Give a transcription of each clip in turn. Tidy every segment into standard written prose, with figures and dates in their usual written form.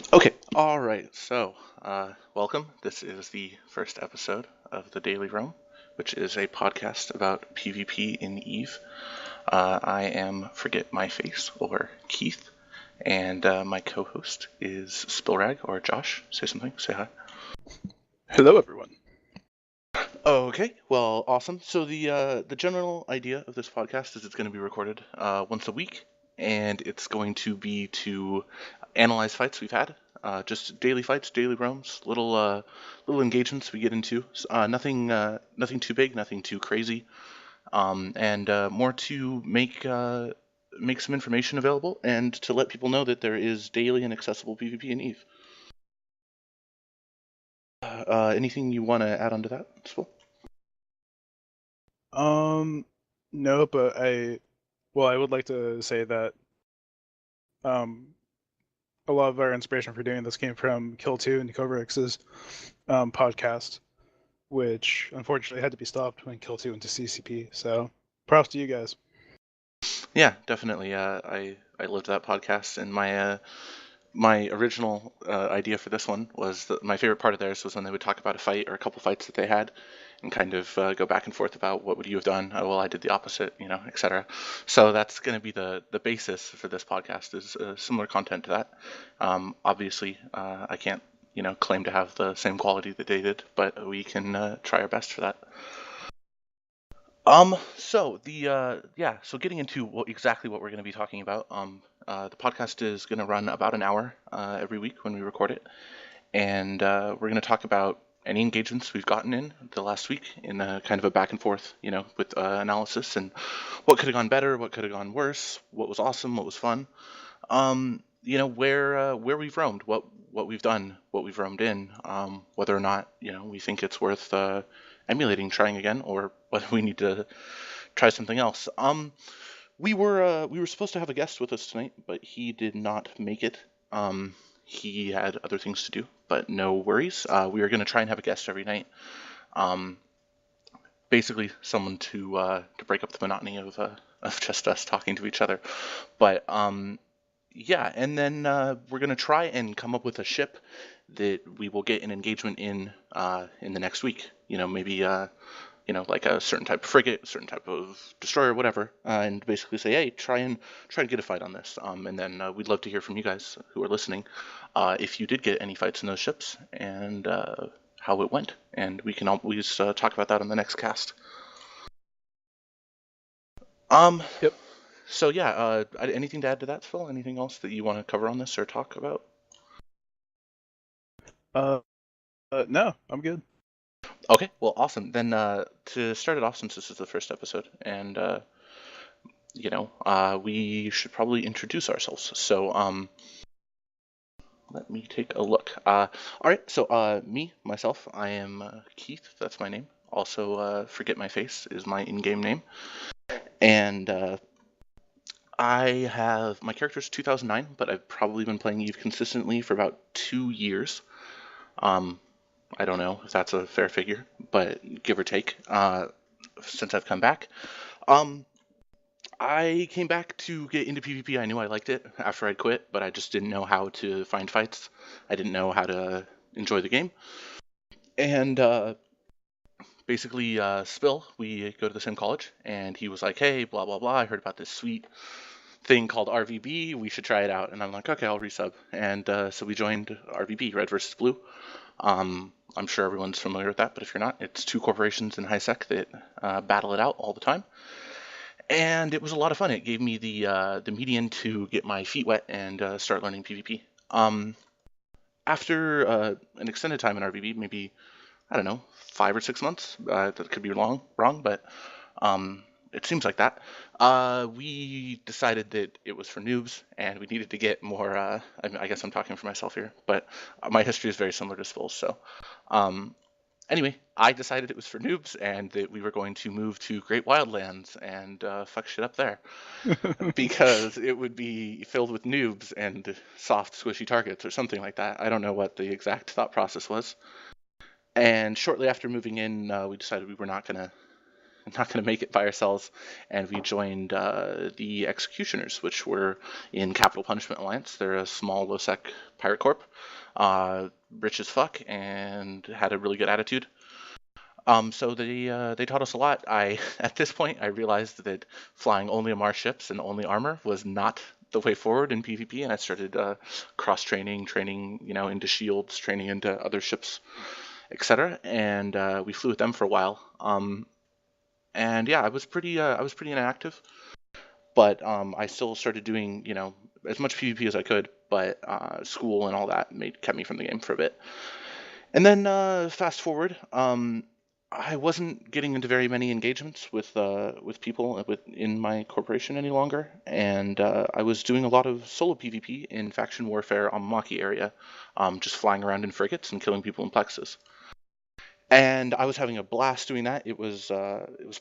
Okay, all right. So, welcome. This is the first episode of the Daily Roam, which is a podcast about PvP in Eve. I am Forget Myface, or Keith, and my co-host is Spillrag, or Josh. Say something. Say hi. Hello, everyone. Okay, well, awesome. So the general idea of this podcast is it's going to be recorded once a week, and it's going to be to analyze fights we've had, just daily fights, daily roams, little engagements we get into. Nothing too big, nothing too crazy, and more to make some information available and to let people know that there is daily and accessible PvP in Eve. Anything you want to add on to that, Spil? Um, no, but I would like to say that um, a lot of our inspiration for doing this came from Kill 2 and Cobra X's podcast, which unfortunately had to be stopped when Kill 2 went to CCP. So, props to you guys. Yeah, definitely. I loved that podcast, and my original idea for this one was that my favorite part of theirs was when they would talk about a fight or a couple fights that they had, and kind of go back and forth about what would you have done. Oh, well, I did the opposite, etc. So that's going to be the basis for this podcast is similar content to that. Obviously, I can't claim to have the same quality that they did, but we can try our best for that. So getting into exactly what we're going to be talking about. The podcast is going to run about an hour every week when we record it, and we're going to talk about any engagements we've gotten in the last week in kind of a back and forth, with analysis and what could have gone better, what could have gone worse, what was awesome, what was fun. Where we've roamed, what we've done, what we've roamed in, whether or not we think it's worth emulating, trying again, or whether we need to try something else. We were supposed to have a guest with us tonight, but he did not make it. He had other things to do, but no worries. We are going to try and have a guest every night. Um, Basically, someone to break up the monotony of just us talking to each other. But yeah, and then we're gonna try and come up with a ship that we will get an engagement in the next week. Maybe like a certain type of frigate, a certain type of destroyer, whatever, and basically say, hey, try and get a fight on this. And then we'd love to hear from you guys who are listening, if you did get any fights in those ships and how it went, and we can always talk about that on the next cast. Um. Yep. So yeah, anything to add to that, Phil? Anything else that you want to cover on this or talk about? Uh, no, I'm good. Okay, well, awesome. Then to start it off, since this is the first episode, and we should probably introduce ourselves. So let me take a look. All right, so myself, I am Keith. That's my name. Also, Forget My Face is my in-game name, and I have my character's 2009, but I've probably been playing Eve consistently for about 2 years. Um, I don't know if that's a fair figure, but give or take, since I've come back. Um, I came back to get into PvP. I knew I liked it after I'd quit, but I just didn't know how to find fights. I didn't know how to enjoy the game. And basically, Spill, we go to the same college, and he was like, hey, blah, blah, blah, I heard about this sweet thing called RVB. We should try it out. And I'm like, okay, I'll resub. And so we joined RVB, Red versus Blue. I'm sure everyone's familiar with that, but if you're not, it's two corporations in HiSec that battle it out all the time. And it was a lot of fun. It gave me the median to get my feet wet and start learning PvP. After an extended time in RVB, maybe I don't know, 5 or 6 months. That could be wrong, but it seems like that. We decided that it was for noobs, and we needed to get more. I guess I'm talking for myself here, but my history is very similar to Spill's. So, um, anyway, I decided it was for noobs, and that we were going to move to Great Wildlands and fuck shit up there because it would be filled with noobs and soft, squishy targets or something like that. I don't know what the exact thought process was. And shortly after moving in, we decided we were not going to not going to make it by ourselves, and we joined the Executioners, which were in Capital Punishment Alliance. They're a small low-sec pirate corp, rich as fuck, and had a really good attitude. So they taught us a lot. I At this point I realized that flying only Amar ships and only armor was not the way forward in PvP, and I started cross training, into shields, training into other ships, etc. And we flew with them for a while. And yeah, I was pretty inactive, but I still started doing as much PvP as I could. But school and all that kept me from the game for a bit. And then fast forward, I wasn't getting into very many engagements with people in my corporation any longer, and I was doing a lot of solo PvP in faction warfare on Maki area, just flying around in frigates and killing people in plexes. And I was having a blast doing that. It was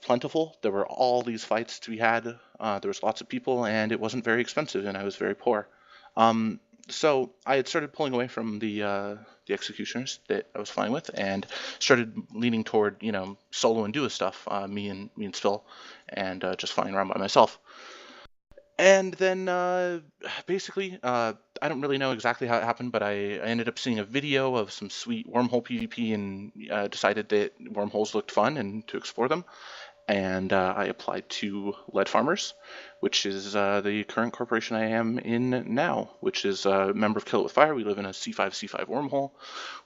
plentiful. There were all these fights to be had. There was lots of people, and it wasn't very expensive, and I was very poor. Um, so I had started pulling away from the executioners that I was flying with, and started leaning toward solo and duo stuff. Me and Spill, and just flying around by myself. And then basically, I don't really know exactly how it happened, but I ended up seeing a video of some sweet wormhole PvP, and decided that wormholes looked fun and to explore them. And I applied to Lead Farmers, which is the current corporation I am in now, which is a member of Kill It With Fire. We live in a C5 wormhole.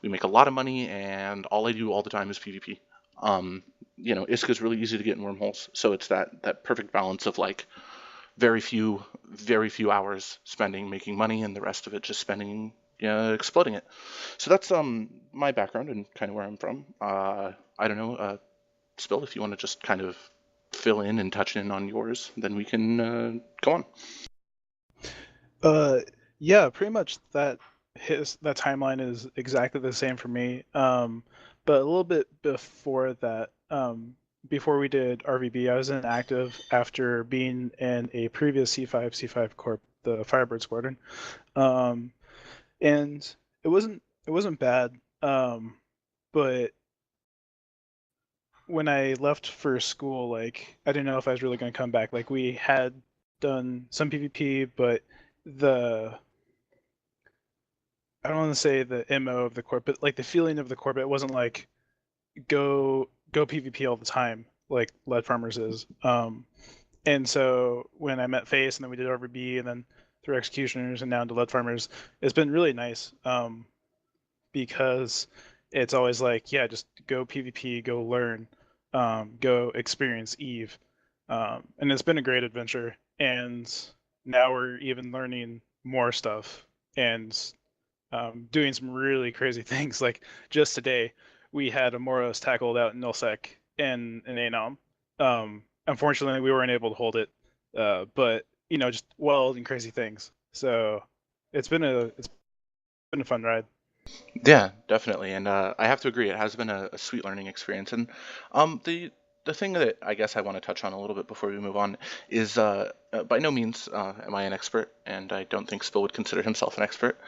We make a lot of money, and all I do all the time is PvP. Iska is really easy to get in wormholes, so it's that perfect balance of like very few hours spending making money, and the rest of it just spending exploding it. So that's my background and kind of where I'm from. I don't know, Spill, if you want to just kind of fill in and touch in on yours, then we can go on. Uh, yeah, pretty much that timeline is exactly the same for me. But a little bit before that, before we did RVB, I was inactive after being in a previous C5 Corp, the Firebird Squadron. Um, and it wasn't bad. But when I left for school, like I didn't know if I was really going to come back. Like we had done some PvP, but the I don't want to say the MO of the corp, but like the feeling of the corp, it wasn't like go PvP all the time like Lead Farmers is. And so when I met Face and then we did RVB and then through Executioners and now into Lead Farmers, it's been really nice. Because it's always like, yeah, just go PvP, go learn, go experience Eve. And it's been a great adventure. And now we're even learning more stuff and doing some really crazy things. Like just today, we had a Moros tackled out in Nullsec in Anom. Unfortunately, we weren't able to hold it, but just wild and crazy things. So it's been a fun ride. Yeah, definitely, and I have to agree. It has been a sweet learning experience, and the thing that I guess I want to touch on a little bit before we move on is by no means am I an expert, and I don't think Spill would consider himself an expert.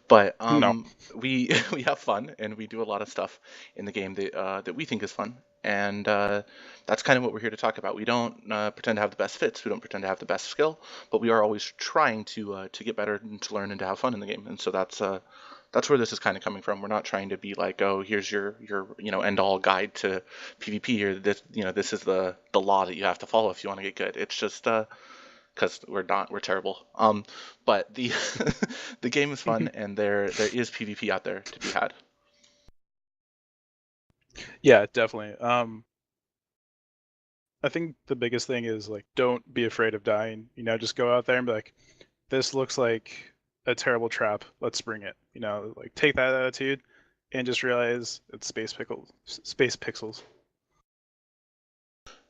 But No. we we have fun, and we do a lot of stuff in the game that we think is fun, and that's kind of what we're here to talk about. We don't pretend to have the best fits. We don't pretend to have the best skill, but we are always trying to get better and to learn and to have fun in the game. And so that's where this is kind of coming from. We're not trying to be like, oh, here's your end all guide to PvP, or this is the law that you have to follow if you want to get good. It's just because we're terrible. But the the game is fun, and there is PvP out there to be had. Yeah, definitely. I think the biggest thing is like don't be afraid of dying. Just go out there and be like, this looks like a terrible trap. Let's spring it. Like take that attitude and just realize it's space pixels.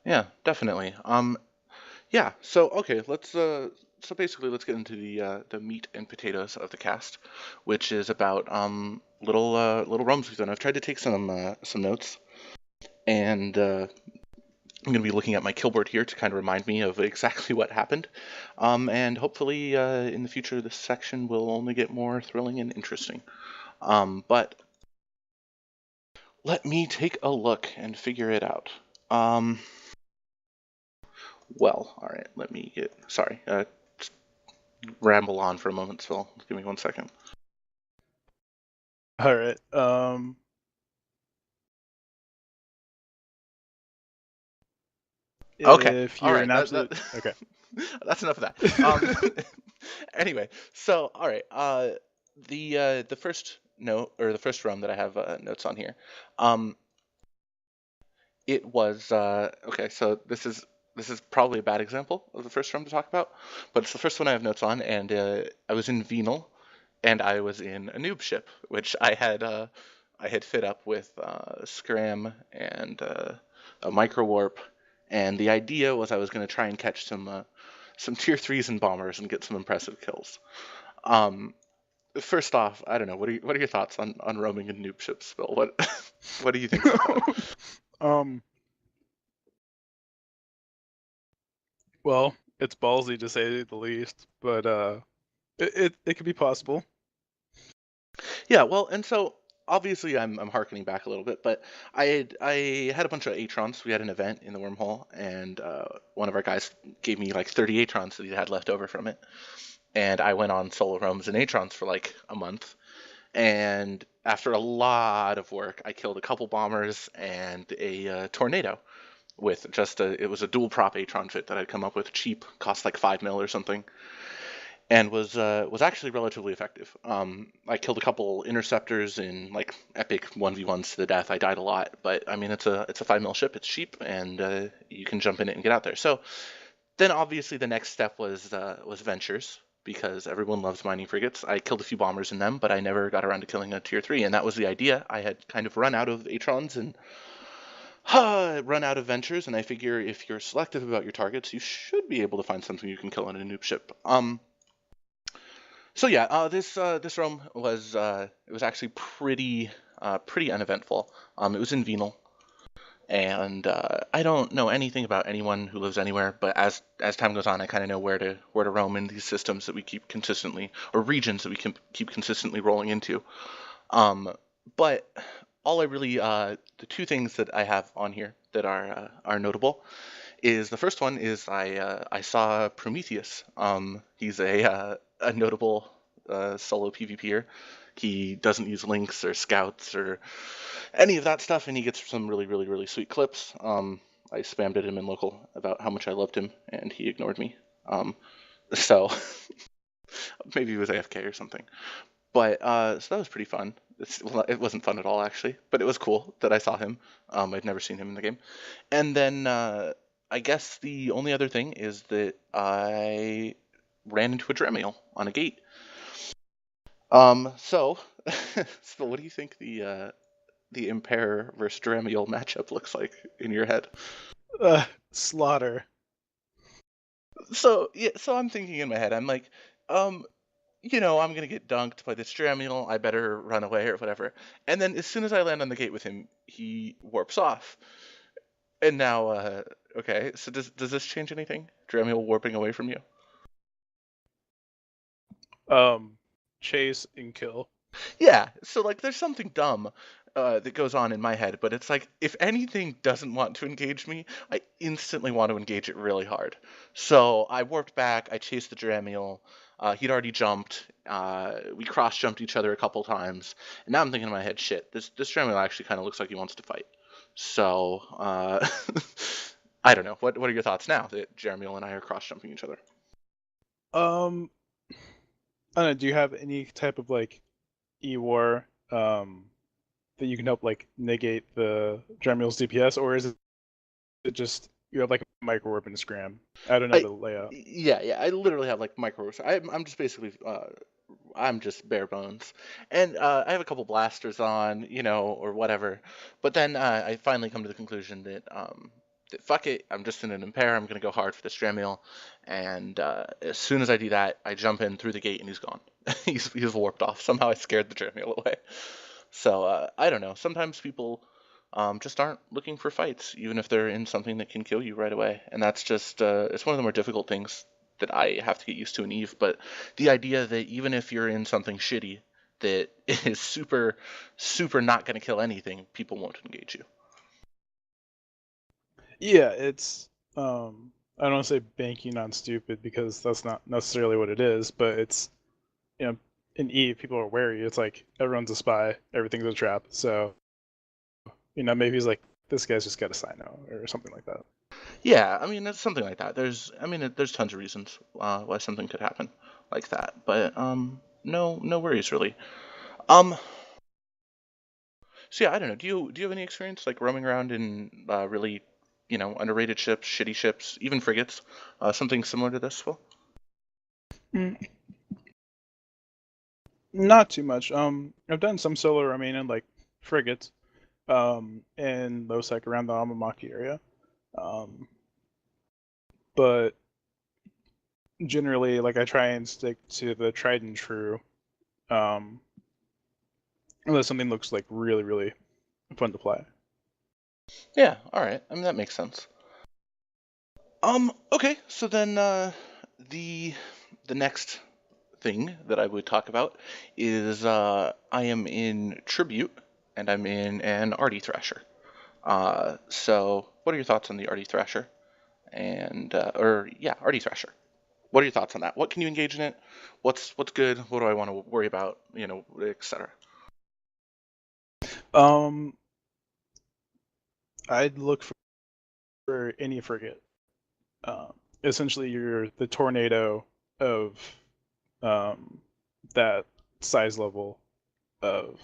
Yeah, definitely. Yeah. So okay, so basically let's get into the meat and potatoes of the cast, which is about little rums we've done. I've tried to take some notes, and I'm going to be looking at my killboard here to kind of remind me of exactly what happened. And hopefully in the future this section will only get more thrilling and interesting. But let me take a look and figure it out. Um, Well, all right. Let me get. Sorry. Just ramble on for a moment, Phil. Give me 1 second. All right. Okay. If All you're right. an absolute okay. That's enough of that. Anyway, so all right. The first note or the first realm that I have notes on here. Um, it was okay. So this is probably a bad example of the first realm to talk about, but it's the first one I have notes on, and I was in Venal, and I was in a noob ship, which I had fit up with Scram and a micro warp, and the idea was I was going to try and catch some tier threes and bombers and get some impressive kills. Um, First off, I don't know. What are your thoughts on roaming in noob ships, Bill? What what do you think about that? um. Well, it's ballsy to say the least, but it could be possible. Yeah, well, and so obviously I'm harkening back a little bit, but I had a bunch of Atrons. We had an event in the wormhole, and one of our guys gave me like 30 Atrons that he had left over from it, and I went on solo roams and Atrons for like a month. And after a lot of work, I killed a couple bombers and a tornado with just it was a dual prop Atron fit that I'd come up with cheap, cost like 5 mil or something, and was actually relatively effective. I killed a couple interceptors in like epic 1v1s to the death. I died a lot, but I mean it's a 5 mil ship. It's cheap, and you can jump in it and get out there. So then obviously the next step was ventures, because everyone loves mining frigates. I killed a few bombers in them, but I never got around to killing a tier three, and that was the idea. I had kind of run out of Atrons and run out of ventures, and I figure if you're selective about your targets, you should be able to find something you can kill on a noob ship. So yeah, this roam was it was actually pretty uneventful. It was in Venal, and I don't know anything about anyone who lives anywhere, but as time goes on, I kind of know where to roam in these systems that we keep consistently, or regions that we can keep consistently rolling into. Um, but all I really the two things that I have on here that are notable is the first one is I saw Prometheus. He's a notable solo PvPer. He doesn't use links or scouts or any of that stuff, and he gets some really sweet clips. I spammed at him in local about how much I loved him, and he ignored me. So maybe he was AFK or something. But so that was pretty fun. Well, it wasn't fun at all actually, but it was cool that I saw him. I'd never seen him in the game. And then I guess the only other thing is that I ran into a Dremel on a gate. So, so what do you think the Impair versus Dremel matchup looks like in your head? Slaughter. So yeah, so I'm thinking in my head, I'm like, um, I'm gonna get dunked by this Dremel. I better run away or whatever. And then as soon as I land on the gate with him, he warps off. And now, okay, so does this change anything? Dremel warping away from you? Chase and kill. Yeah, so like there's something dumb that goes on in my head, but it's like if anything doesn't want to engage me, I instantly want to engage it really hard. So I warped back, I chased the Dremel. He'd already jumped. We cross jumped each other a couple times, and now I'm thinking in my head, shit, this Dremel actually kind of looks like he wants to fight. So I don't know. What are your thoughts now that Jeremy and I are cross jumping each other? Um, I don't know. Do you have any type of like E-War that you can help like negate the Dremel's DPS, or is it just you have like a micro warp and a scram? I don't know I the layout. yeah, I literally have like micro. I'm just basically I'm just bare bones, and I have a couple blasters on, or whatever. But then I finally come to the conclusion that fuck it, I'm just in an impair. I'm gonna go hard for the Stremiel, and as soon as I do that, I jump in through the gate and he's gone. He's warped off. Somehow I scared the Stremiel away. So I don't know. Sometimes people just aren't looking for fights, even if they're in something that can kill you right away. And that's just it's one of the more difficult things that I have to get used to in Eve. But the idea that even if you're in something shitty that is super not going to kill anything, people won't engage you. Yeah, it's um I don't want to say banking on stupid because that's not necessarily what it is, but it's, you know, in Eve, people are wary. It's like everyone's a spy, everything's a trap. So, maybe he's like, this guy's just got a Sino or something like that. Yeah, I mean, it's something like that. There's tons of reasons why something could happen like that, but no worries really. Um, so yeah, I don't know. Do you have any experience like roaming around in really, underrated ships, shitty ships, even frigates, something similar to this? Well, Mm, not too much. I've done some solo roaming in like frigates, in low sec around the Amamaki area. Um, but generally, like I try and stick to the tried and true. Um, unless something looks like really, really fun to play. yeah, all right. I mean, that makes sense. Okay, so then the the next thing that I would talk about is I am in Tribute and I'm in an Arty Thrasher. So what are your thoughts on the Arty Thrasher? And or yeah, Arty Thrasher. What are your thoughts on that? What can you engage in it? What's good? What do I want to worry about? Etc. Um, I'd look for any frigate. Uh, Essentially, you're the tornado of um, that size level of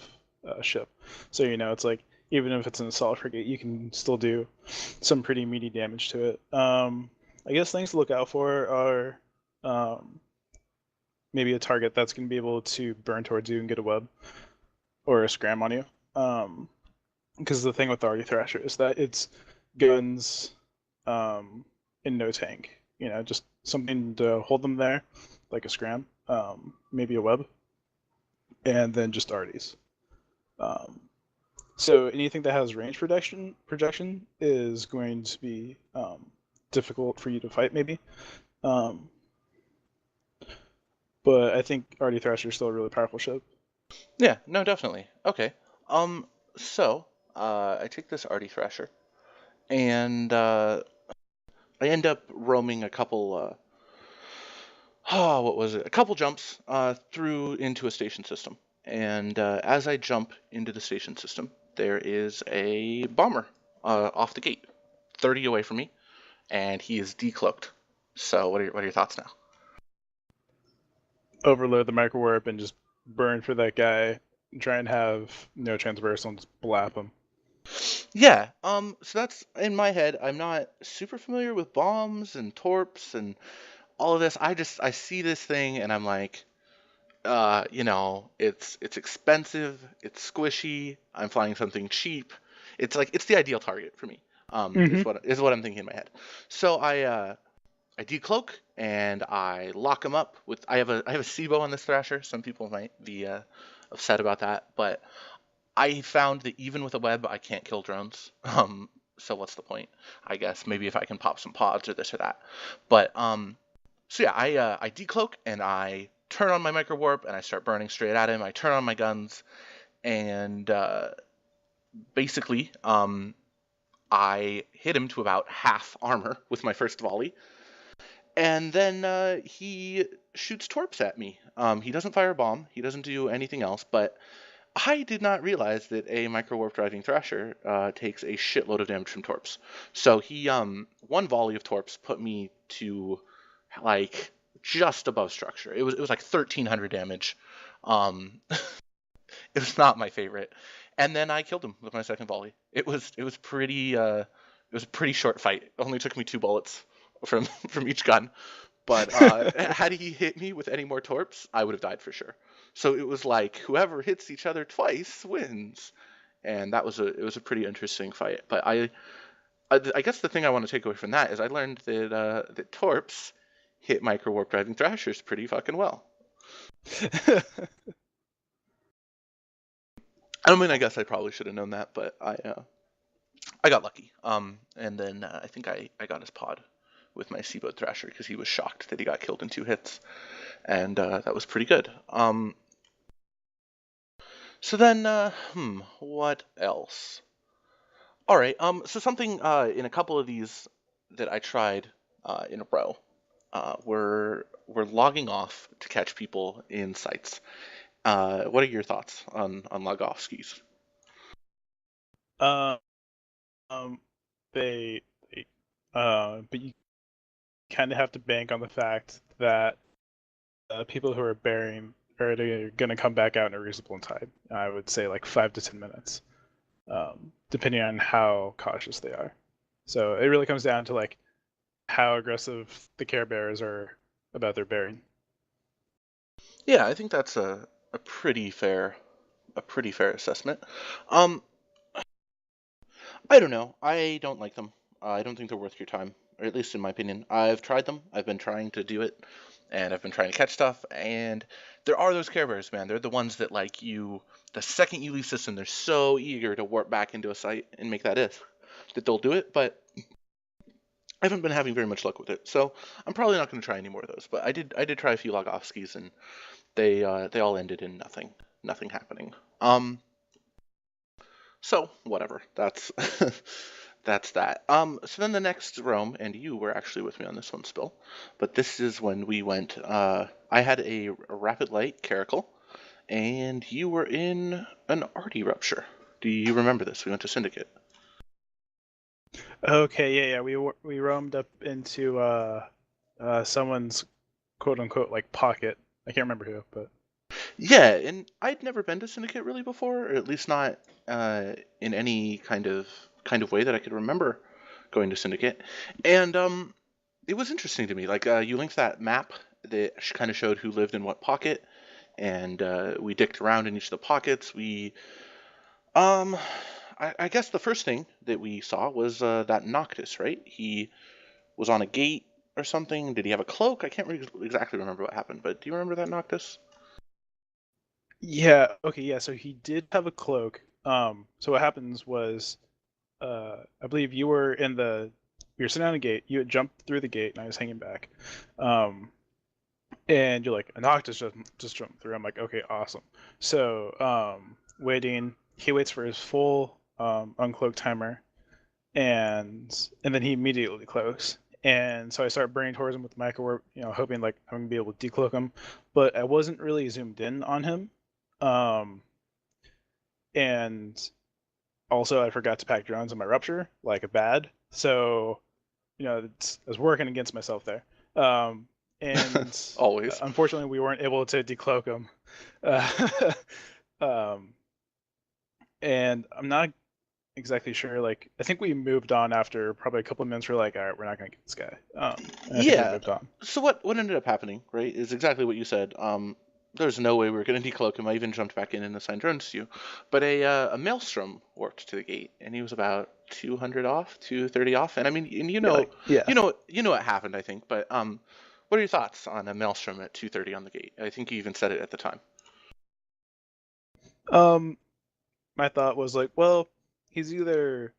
ship. So it's like even if it's an assault frigate, you can still do some pretty meaty damage to it. I guess things to look out for are um, maybe a target that's going to be able to burn towards you and get a web or a scram on you. Because the thing with the Arty Thrasher is that it's guns um, and no tank. Just something to hold them there, like a scram, maybe a web, and then just Arties. Um, so anything that has range projection is going to be difficult for you to fight, maybe. Um, but I think Artie Thrasher is still a really powerful ship. Yeah, no, definitely. Okay. So I take this Arty Thrasher and I end up roaming a couple. What was it? A couple jumps through into a station system. And as I jump into the station system, there is a bomber off the gate, 30 away from me, and he is decloaked. So what are your thoughts now? Overload the micro warp and just burn for that guy. Try and have no transversal and just blap him. Yeah, so that's in my head. I'm not super familiar with bombs and torps and all of this. I see this thing and I'm like, it's expensive, it's squishy. I'm flying something cheap. It's like it's the ideal target for me. Mm-hmm. Is what I'm thinking in my head. So I decloak and I lock him up with. I have a SIBO on this Thrasher. Some people might be upset about that, but I found that even with a web, I can't kill drones. So what's the point? I guess maybe if I can pop some pods or this or that. But so yeah, I decloak and I turn on my micro warp and I start burning straight at him. I turn on my guns and basically I hit him to about half armor with my first volley, and then he shoots torps at me. He doesn't fire a bomb. He doesn't do anything else, but I did not realize that a micro warp driving Thrasher takes a shitload of damage from torps. So he one volley of torps put me to like just above structure. It was like 1,300 damage. Um, it was not my favorite. And then I killed him with my second volley. It was a pretty short fight. It only took me 2 bullets from from each gun. But had he hit me with any more torps, I would have died for sure. So it was like whoever hits each other twice wins, and it was a pretty interesting fight. But I guess the thing I want to take away from that is I learned that torps hit micro warp driving thrashers pretty fucking well. I mean, I guess I probably should have known that, but I got lucky. And then I think I got his pod with my Seaboat Thrasher because he was shocked that he got killed in 2 hits, and that was pretty good. So then, what else? All right. So something in a couple of these that I tried in a row. We're logging off to catch people in sites. What are your thoughts on log off skis? Um, um, they but you kind of have to bank on the fact that people who are bearing are going to come back out in a reasonable time. I would say like 5 to 10 minutes, depending on how cautious they are. So it really comes down to like how aggressive the care bearers are about their bearing. Yeah, I think that's a pretty fair assessment. Um, I don't know. I don't like them. I don't think they're worth your time, or at least in my opinion. I've tried them. I've been trying to do it, and I've been trying to catch stuff. And there are those Care Bears, man. They're the ones that like you. The second you leave system, they're so eager to warp back into a site and make that if that they'll do it. But I haven't been having very much luck with it, so I'm probably not going to try any more of those. But I did try a few log off skis, and they all ended in nothing happening. So whatever. That's that's that. So then the next roam, and you were actually with me on this one, Spill, but this is when we went. I had a rapid light caracal, and you were in an arty rupture. Do you remember this? We went to Syndicate. Okay, yeah, yeah. We roamed up into someone's quote unquote like pocket. I can't remember who, but Yeah, and I'd never been to Syndicate really before, or at least not in any kind of way that I could remember going to Syndicate. And it was interesting to me. Like you linked that map that kind of showed who lived in what pocket, and we dicked around in each of the pockets. Um, I guess the first thing that we saw was that Noctis, right? He was on a gate or something. Did he have a cloak? I can't exactly remember what happened, but do you remember that Noctis? yeah, okay, yeah. So he did have a cloak. So what happens was, I believe you were in the, you were sitting on a gate. You had jumped through the gate, and I was hanging back. Um, and you're like, a Noctis just jumped through. I'm like, okay, awesome. So, waiting. He waits for his full uncloak timer, and then he immediately cloaks. And so I start burning towards him with the micro warp, hoping like I'm gonna be able to decloak him, but I wasn't really zoomed in on him. Um, and also I forgot to pack drones in my rupture, like a bad. So it's working against myself there. Um, and Always. unfortunately, we weren't able to decloak him. Uh, um, and I'm not exactly sure. Like, I think we moved on after probably a couple of minutes. We're like, all right, we're not gonna get this guy. And I think we Yeah. moved on. So what ended up happening, right, is exactly what you said. There's no way we were going to decloak him. I even jumped back in and assigned drones to you. But a maelstrom warped to the gate, and he was about 200 off, 230 off. And I mean, and Yeah, like, yeah. you know what happened, I think. But what are your thoughts on a maelstrom at 230 on the gate? I think you even said it at the time. Um, my thought was like, well, he's either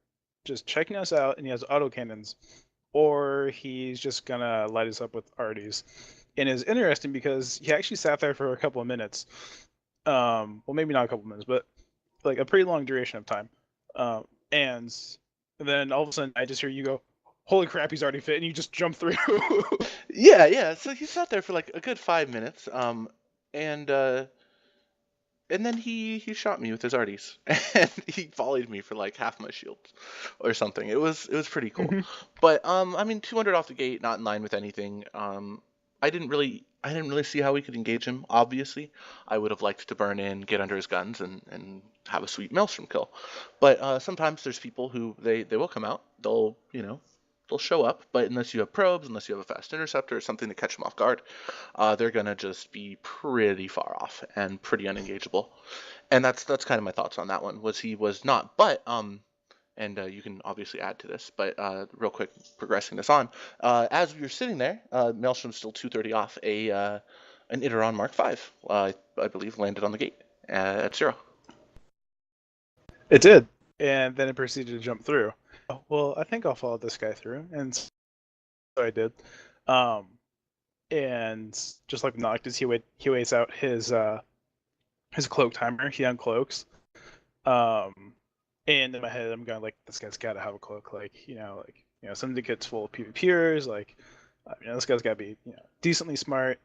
just checking us out and he has auto cannons, or he's just gonna light us up with arties. And it's interesting because he actually sat there for a couple of minutes. Well, maybe not a couple of minutes, but like a pretty long duration of time. And then all of a sudden, I just hear you go, "Holy crap, he's already fit!" And you just jump through. Yeah, yeah. So he sat there for like a good 5 minutes. And and then he shot me with his arties, and he volleyed me for like half my shield, or something. It was pretty cool, Mhm. but I mean 200 off the gate, not in line with anything. I didn't really see how we could engage him. Obviously, I would have liked to burn in, get under his guns, and have a sweet maelstrom kill. But sometimes there's people who they will come out. They'll show up, but unless you have probes, unless you have a fast interceptor or something to catch them off guard, they're gonna just be pretty far off and pretty unengageable. And that's kind of my thoughts on that one. Was he was not, but and you can obviously add to this, but real quick, progressing this on, as we were sitting there, Maelstrom's still 230 off an Iteron Mark 5, I believe, landed on the gate at 0. It did, and then it proceeded to jump through. Oh, well, I think I'll follow this guy through, and so I did. Um, and just like Noctis, he waits out his cloak timer. He uncloaks. Um, and in my head, I'm going like, this guy's got to have a cloak. Like, syndicates full of PvPers. Like, this guy's got to be decently smart.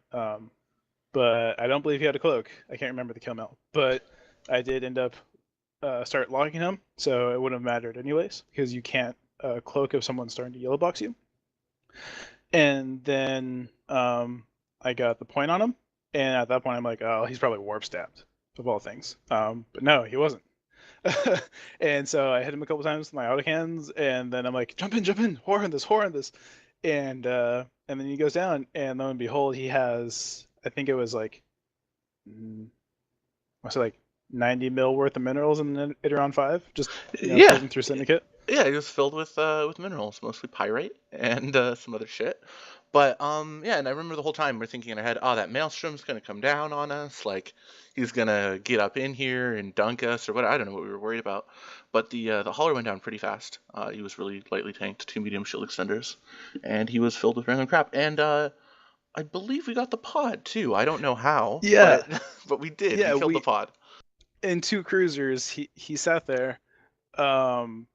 But I don't believe he had a cloak. I can't remember the kill mount, but I did end up start logging him, so it wouldn't have mattered anyways because you can't cloak if someone's starting to yellow box you. And then I got the point on him, and at that point I'm like, oh, he's probably warp stabbed of all things. But no, he wasn't. And so I hit him a couple times with my auto cannons, and then I'm like, jump in, whore on this, and then he goes down, and lo and behold, he has, I think it was like, what's it like, 90 mil worth of minerals in the Iteron 5, just Yeah, cruising through Syndicate. yeah, it was filled with minerals, mostly pyrite and some other shit. But yeah, and I remember the whole time we're thinking in our head, oh, that maelstrom's gonna come down on us, like he's gonna get up in here and dunk us or what. I don't know what we were worried about. But the hauler went down pretty fast. He was really lightly tanked, 2 medium shield extenders, and he was filled with random crap. And I believe we got the pod too. I don't know how, Yeah, but but we did. We yeah, killed the we pod. in 2 cruisers he sat there, um,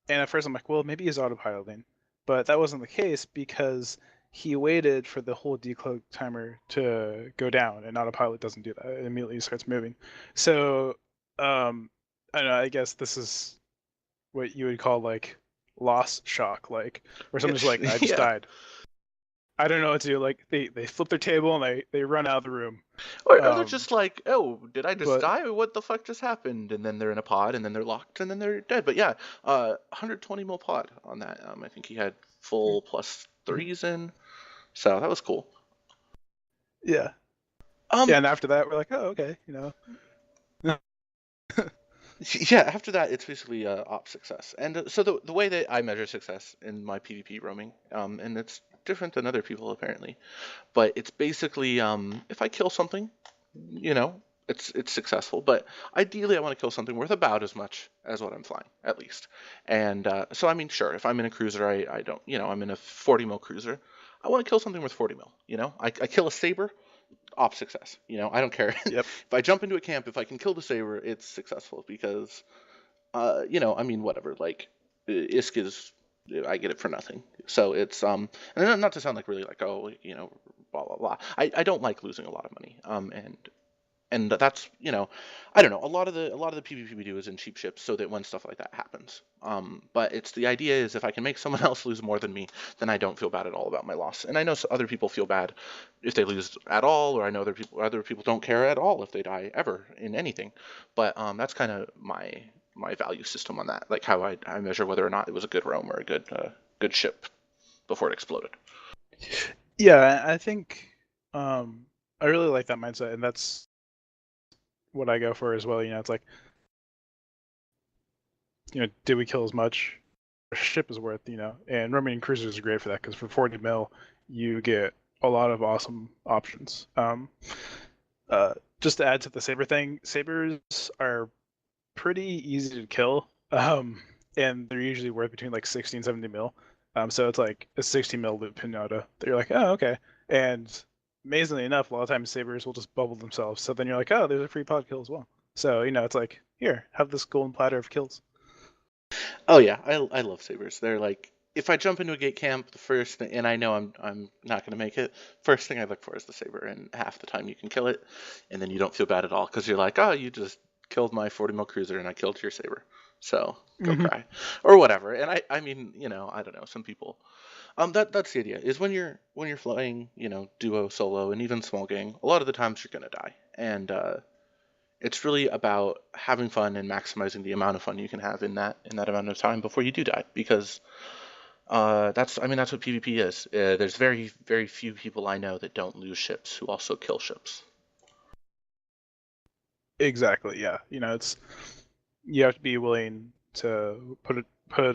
and at first I'm like, well, maybe he's autopiloting, but that wasn't the case because he waited for the whole decloak timer to go down, and autopilot doesn't do that. It immediately starts moving. So I don't know. I guess this is what you would call like loss shock, like where someone's like, I just Yeah. died. I don't know what to do. Like they flip their table and they run out of the room. Or they're Um, just like, oh, did I just but die? What the fuck just happened? And then they're in a pod, and then they're locked, and then they're dead. But yeah, 120 mil pod on that. I think he had full plus threes in, so that was cool. yeah, Um, yeah. And after that, we're like, oh, okay, yeah. After that, it's basically op success, and so the way that I measure success in my PvP roaming, and it's different than other people apparently, but it's basically if I kill something, you know, it's successful. But ideally, I want to kill something worth about as much as what I'm flying, at least. And so, I mean, sure, if I'm in a cruiser, I don't, I'm in a 40 mil cruiser. I want to kill something worth 40 mil. I kill a saber, op success. I don't care. yep. If I jump into a camp, if I can kill the saber, it's successful because, I mean, whatever. Like, ISK is, I get it for nothing. So it's and not to sound like really like, oh, blah blah blah. I don't like losing a lot of money. And that's, I don't know, a lot of the PvP we do is in cheap ships so that when stuff like that happens. But it's the idea is if I can make someone else lose more than me, then I don't feel bad at all about my loss. And I know other people feel bad if they lose at all, or I know other people don't care at all if they die ever in anything. But that's kind of my value system on that, like how I measure whether or not it was a good roam or a good ship before it exploded. Yeah, I think I really like that mindset, and that's what I go for as well. It's like, did we kill as much? Our ship is worth, and roaming cruisers is great for that because for 40 mil, you get a lot of awesome options. Just to add to the saber thing, sabers are pretty easy to kill, and they're usually worth between like 60 and 70 mil. So it's like a 60 mil loot pinata that you're like, oh, okay. And amazingly enough, a lot of times sabers will just bubble themselves. So then you're like, oh, there's a free pod kill as well. So it's like, here, have this golden platter of kills. Oh yeah, I love sabers. They're like, if I jump into a gate camp, the first thing, and I know I'm not gonna make it, first thing I look for is the saber, and half the time you can kill it, and then you don't feel bad at all because you're like, oh, you just killed my 40 mil cruiser and I killed your saber, so go Mm-hmm. cry, or whatever. And I mean, I don't know, some people, that's the idea is when you're flying, duo, solo, and even small gang, a lot of the times you're gonna die, and it's really about having fun and maximizing the amount of fun you can have in that amount of time before you do die, because that's what PvP is. There's very very few people I know that don't lose ships who also kill ships. Exactly. Yeah. It's you have to be willing to put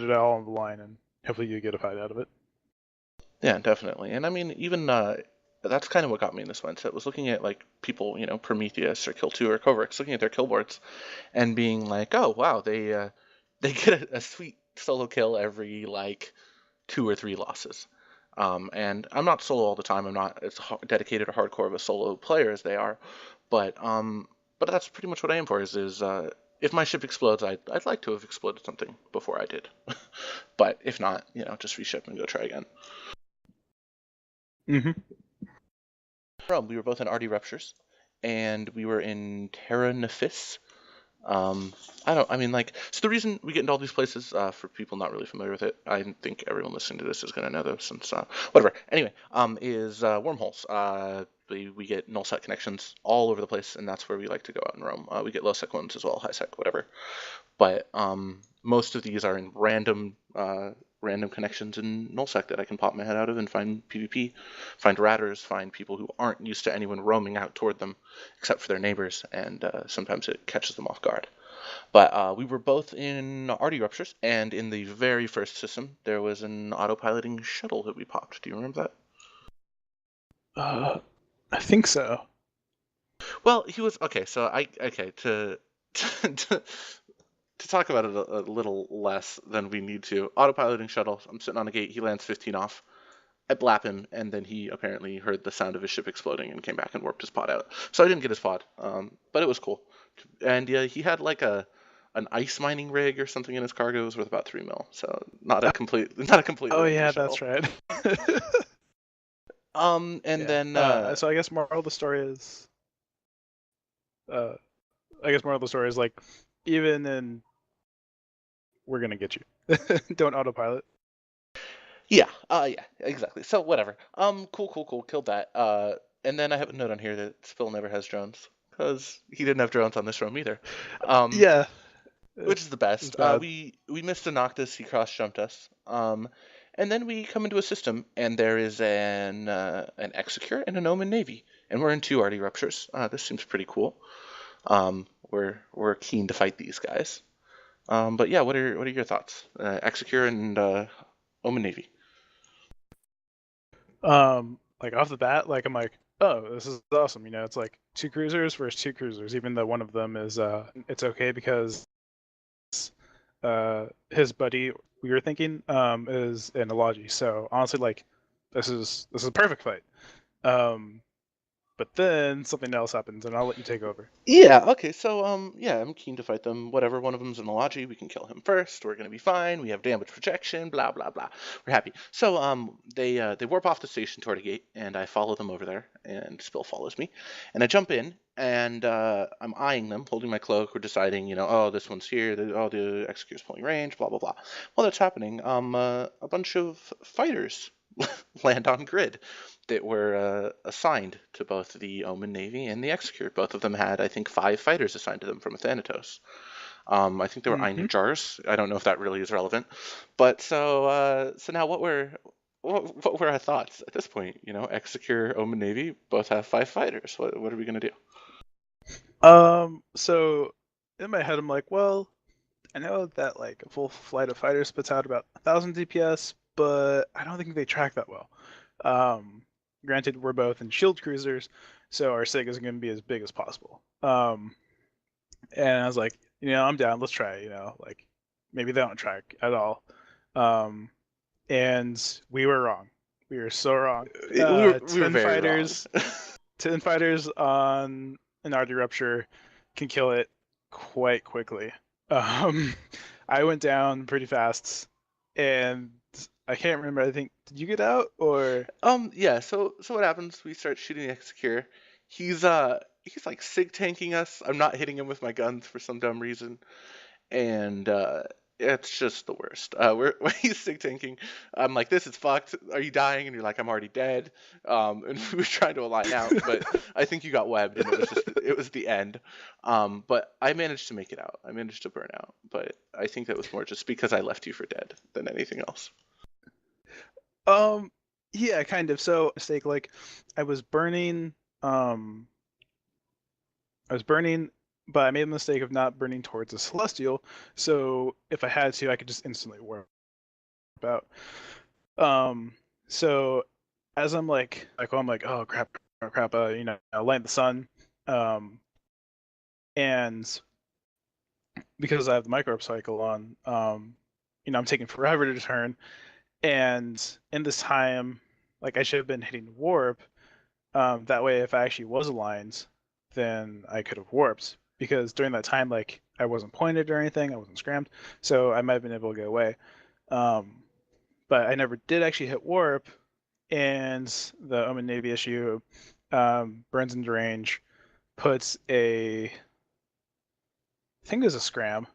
it all on the line, and hopefully you get a fight out of it. Yeah, definitely. And I mean, even that's kind of what got me in this mindset was looking at like people, Prometheus or Kill 2 or Covrix, looking at their kill boards and being like, oh wow, they get a sweet solo kill every like 2 or 3 losses. And I'm not solo all the time. I'm not as dedicated or hardcore of a solo player as they are, but that's pretty much what I aim for. Is if my ship explodes, I'd like to have exploded something before I did. But if not, just reship and go try again. Mm-hmm. We were both in RD Ruptures, and we were in Terra Nefis. So the reason we get into all these places, for people not really familiar with it, I think everyone listening to this is going to know those since, whatever. Anyway, is wormholes. We get null set connections all over the place, and that's where we like to go out and roam. We get low sec ones as well, high sec, whatever. But most of these are in random connections in nullsec that I can pop my head out of and find PvP, find ratters, find people who aren't used to anyone roaming out toward them, except for their neighbors, and sometimes it catches them off guard. But we were both in RD Ruptures, and in the very first system, there was an autopiloting shuttle that we popped. Do you remember that? I think so. Well, he was okay. So to to talk about it a little less than we need to. Autopiloting shuttle. I'm sitting on a gate. He lands 15 off. I blap him, and then he apparently heard the sound of his ship exploding and came back and warped his pod out. So I didn't get his pod, but it was cool. And he had like an ice mining rig or something in his cargo. It was worth about 3 mil. So not a completely Oh yeah, shuttle. that's right. And yeah. then so I guess moral of the story is, like, even in, we're gonna get you. Don't autopilot. yeah, exactly. So whatever. Cool. Killed that. And then I have a note on here that Spill never has drones because he didn't have drones on this roam either. Yeah. Which is the best. It's bad. We missed a Noctis. He cross jumped us. And then we come into a system, and there is an Execure and an Omen Navy, and we're in 2 RD Ruptures. This seems pretty cool. We're keen to fight these guys. But yeah, what are your thoughts? Execure and Omen Navy. Like off the bat, like I'm like, oh, this is awesome. It's like 2 cruisers versus 2 cruisers, even though one of them is it's okay because his buddy, we were thinking, is an Elogi. So honestly, like, this is a perfect fight. But then something else happens, and I'll let you take over. Yeah, okay, so, yeah, I'm keen to fight them. Whatever, one of them's an Elogi, we can kill him first. We're gonna be fine. We have damage protection, blah, blah, blah. We're happy. So, they warp off the station toward a gate, and I follow them over there, and Spill follows me. And I jump in, and I'm eyeing them, holding my cloak. We're deciding, oh, this one's here, the Executor's pulling range, blah, blah, blah. While that's happening, a bunch of fighters land on grid that were assigned to both the Omen Navy and the Execute. Both of them had, I think, 5 fighters assigned to them from a Thanatos. I think they were Mm-hmm. Jars. I don't know if that really is relevant. But so now what were our thoughts at this point? Execure, Omen Navy both have 5 fighters. What are we gonna do? So in my head, I'm like, well, I know that like a full flight of fighters puts out about 1,000 DPS, but I don't think they track that well. Granted, we're both in shield cruisers, so our sig isn't going to be as big as possible. And I was like, I'm down. Let's try. Like maybe they don't track at all. And we were wrong. We were so wrong. We were 10 very fighters, wrong. 10 fighters on an RD Rupture can kill it quite quickly. I went down pretty fast, and I can't remember. I think, did you get out or? Yeah. So what happens? We start shooting the Execure. He's like sig tanking us. I'm not hitting him with my guns for some dumb reason, and it's just the worst. When he's sig tanking, I'm like, this is fucked. Are you dying? And you're like, I'm already dead. And we were trying to align out, but I think you got webbed, and it was the end. But I managed to make it out. I managed to burn out, but I think that was more just because I left you for dead than anything else. Yeah, kind of. So mistake, like, I was burning, um, but I made the mistake of not burning towards a celestial. So if I had to, I could just instantly warp out. So as I'm like, oh, I'm like, oh crap, light the sun, and because I have the micro cycle on, I'm taking forever to turn, and in this time, like I should have been hitting warp. That way, if I actually was aligned, then I could have warped. Because during that time, like I wasn't pointed or anything. I wasn't scrammed, so I might have been able to get away. Um, but I never did actually hit warp, and the Omen Navy issue burns into range, puts a, I think it was a scram.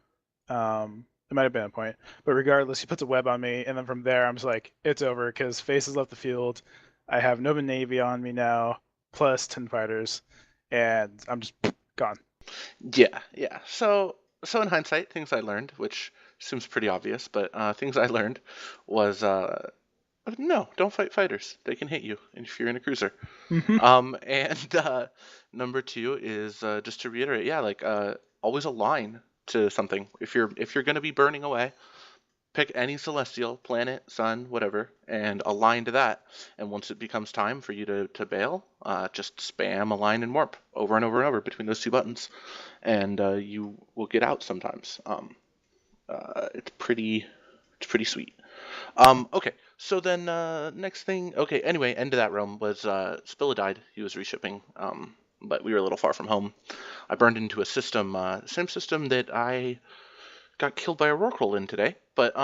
It might have been a point, but regardless, he puts a web on me, and then from there, I'm just like, it's over because Face has left the field. I have Nova Navy on me now, plus 10 fighters, and I'm just gone. Yeah, yeah. So in hindsight, things I learned, which seems pretty obvious, but things I learned was no, don't fight fighters. They can hit you if you're in a cruiser. Mm-hmm. And number two is just to reiterate, yeah, like always align to something. If you're gonna be burning away, pick any celestial, planet, sun, whatever, and align to that. And once it becomes time for you to bail, just spam align and warp over and over and over between those two buttons, and you will get out sometimes. It's pretty sweet. Okay, so then next thing, okay, anyway, end of that realm was Spilla died. He was reshipping, but we were a little far from home. I burned into a system, same system that I got killed by a roll in today. But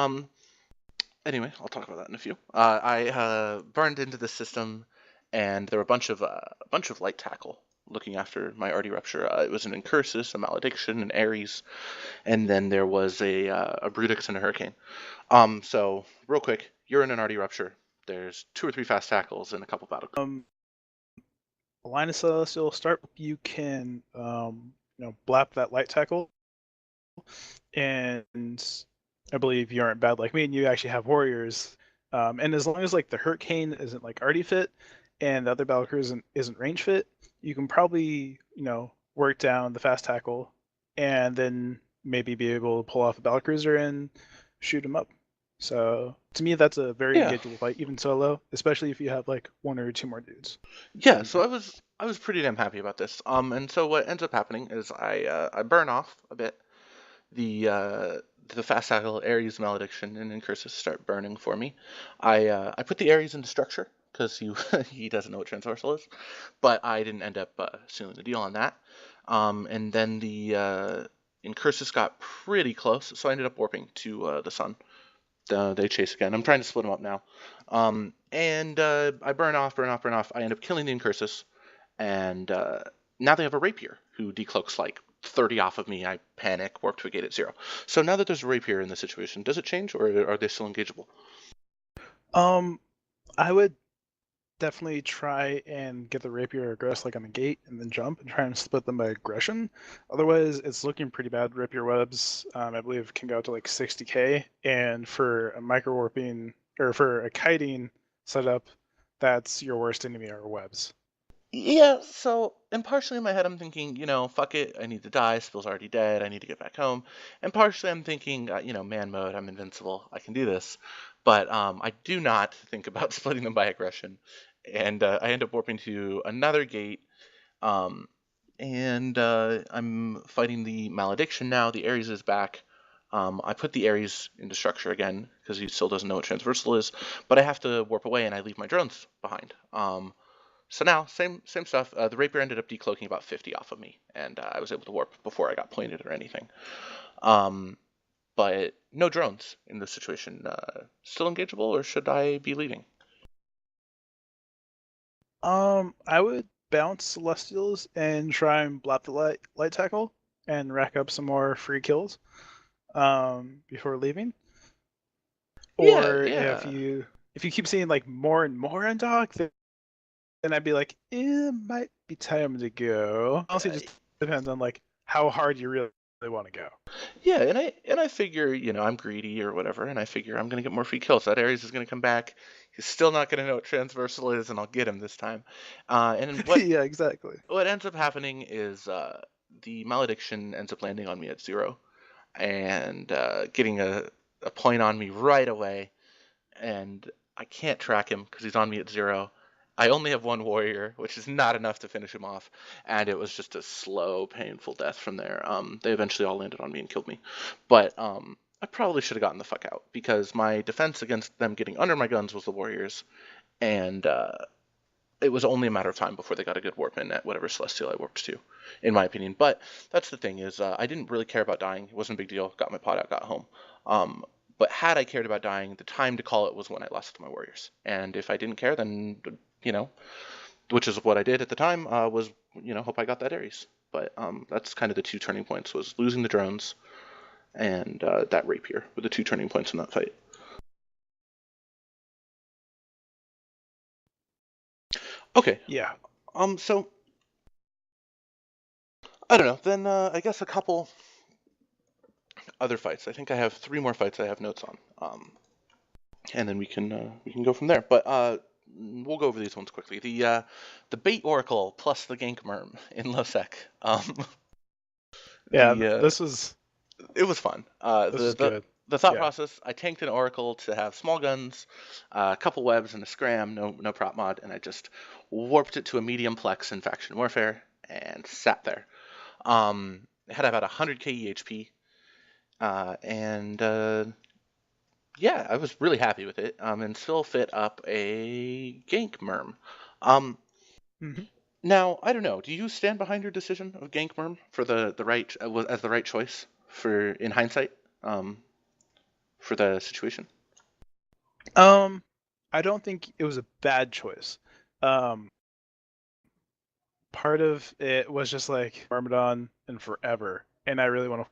anyway, I'll talk about that in a few. I burned into the system, and there were a bunch of light tackle looking after my arty rupture. It was an incursus, a malediction, an Ares, and then there was a Brutix and a Hurricane. So real quick, you're in an arty rupture. There's 2 or 3 fast tackles and a couple battle. Line of Celestial start, you can blap that light tackle, and I believe you aren't bad like me, and you actually have warriors. And as long as like the Hurricane isn't like already fit, and the other battle cruiser isn't range fit, you can probably work down the fast tackle, and then maybe be able to pull off a battle cruiser and shoot him up. So to me, that's a very Yeah, engageable fight, even solo, especially if you have like one or two more dudes yeah. on So you. I was pretty damn happy about this. And so what ends up happening is I burn off a bit. The fast tackle Ares malediction and incursus start burning for me. I put the Ares into structure because he he doesn't know what transversal is, but I didn't end up sealing the deal on that. And then the incursus got pretty close, so I ended up warping to the sun. They chase again. I'm trying to split them up now. And I burn off, burn off, burn off. I end up killing the incursus, and now they have a rapier who decloaks like 30 off of me. I panic, warp to a gate at 0. So now that there's a rapier in the situation, does it change or are they still engageable? Um, I would definitely try and get the rapier aggress like on the gate and then jump and try and split them by aggression. Otherwise, it's looking pretty bad. Rapier webs, I believe, can go to like 60k, and for a micro warping or for a kiting setup, that's your worst enemy are webs. Yeah, so, and partially in my head I'm thinking, fuck it, I need to die, Spill's already dead, I need to get back home. And partially I'm thinking, man mode, I'm invincible, I can do this. But I do not think about splitting them by aggression. And I end up warping to another gate, um, and I'm fighting the malediction now, the Ares is back. I put the Ares into structure again, because he still doesn't know what transversal is, but I have to warp away and I leave my drones behind. So now, same stuff. The rapier ended up decloaking about 50 off of me, and I was able to warp before I got pointed or anything. Um, but no drones in this situation. Still engageable, or should I be leaving? I would bounce Celestials and try and blap the light tackle and rack up some more free kills before leaving. Yeah, Or yeah, if you keep seeing like more and more on dock, then I'd be like, it might be time to go. Honestly, uh, just depends on like how hard you really want to go. yeah. And I figure, I'm greedy or whatever, and I figure I'm gonna get more free kills. That Ares is gonna come back. He's still not gonna know what transversal is, and I'll get him this time. And what Yeah, exactly. what ends up happening is the malediction ends up landing on me at 0, and getting a point on me right away, and I can't track him because he's on me at 0. I only have one warrior, which is not enough to finish him off, and it was just a slow, painful death from there. They eventually all landed on me and killed me, but I probably should have gotten the fuck out because my defense against them getting under my guns was the warriors, and it was only a matter of time before they got a good warp in at whatever celestial I warped to, in my opinion. But that's the thing is, I didn't really care about dying. It wasn't a big deal. Got my pod out, got home. But had I cared about dying, the time to call it was when I lost my warriors. And if I didn't care, then which is what I did at the time, was hope I got that Ares. But that's kind of the two turning points: was losing the drones and that rapier were the two turning points in that fight. Okay. Yeah. So I don't know. Then I guess a couple other fights. I think I have 3 more fights I have notes on. And then we can go from there. But we'll go over these ones quickly. The bait oracle plus the gank merm in lowsec. Yeah, the this was It was fun. this was good. The thought Yeah. process: I tanked an oracle to have small guns, a couple webs, and a scram. No prop mod, and I just warped it to a medium plex in faction warfare and sat there. It had about 100k EHP, and yeah, I was really happy with it. And still fit up a gank merm. hmm Now I don't know. Do you stand behind your decision of gank merm for the right as the right choice for in hindsight? For the situation? I don't think it was a bad choice. Um, Part of it was just like Myrmidon and forever, and I really want to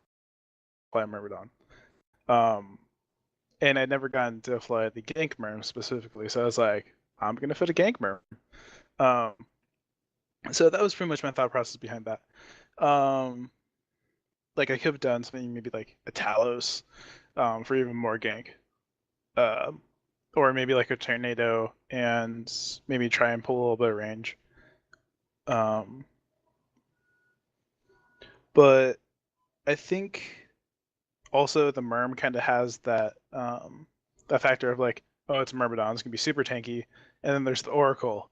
fly Myrmidon. Um, and I'd never gotten to fly the Gank Myrm specifically, so I was like, I'm gonna fit a Gank Myrm. Um, so that was pretty much my thought process behind that. Um, like I could have done something maybe like a Talos, for even more gank. Um, or maybe like a tornado and maybe try and pull a little bit of range. Um, but I think also the Merm kind of has that factor of like, oh, it's Myrmidon, it's gonna be super tanky, and then there's the Oracle,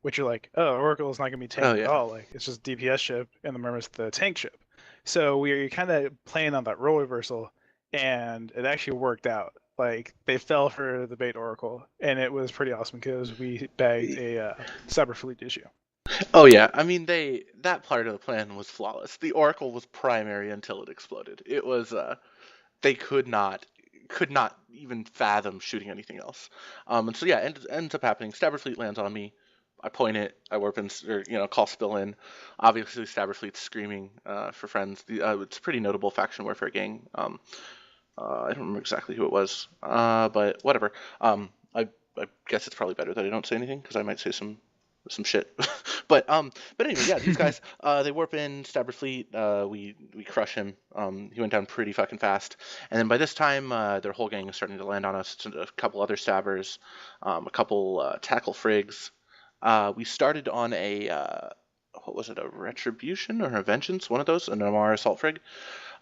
which you're like, oh, Oracle is not gonna be Oh tanky at yeah. all, like it's just DPS ship, and the Merm is the tank ship. So we're kind of playing on that role reversal, and it actually worked out. Like they fell for the bait Oracle, and it was pretty awesome because we bagged a cyber fleet issue. Oh yeah. I mean, that part of the plan was flawless. The Oracle was primary until it exploded. It was they could not even fathom shooting anything else. And so yeah, ends up happening. Stabber Fleet lands on me. I point it. I warp in, or call spill in. Obviously, Stabber Fleet's screaming for friends. It's a pretty notable faction warfare gang. I don't remember exactly who it was, but whatever. I guess it's probably better that I don't say anything because I might say some shit. But anyway, yeah, these guys they warp in Stabber Fleet. We crush him. He went down pretty fucking fast. And then by this time, their whole gang is starting to land on us. A couple other stabbers, a couple tackle frigs. We started on a what was it? A retribution or a vengeance? One of those. An Amar assault frig.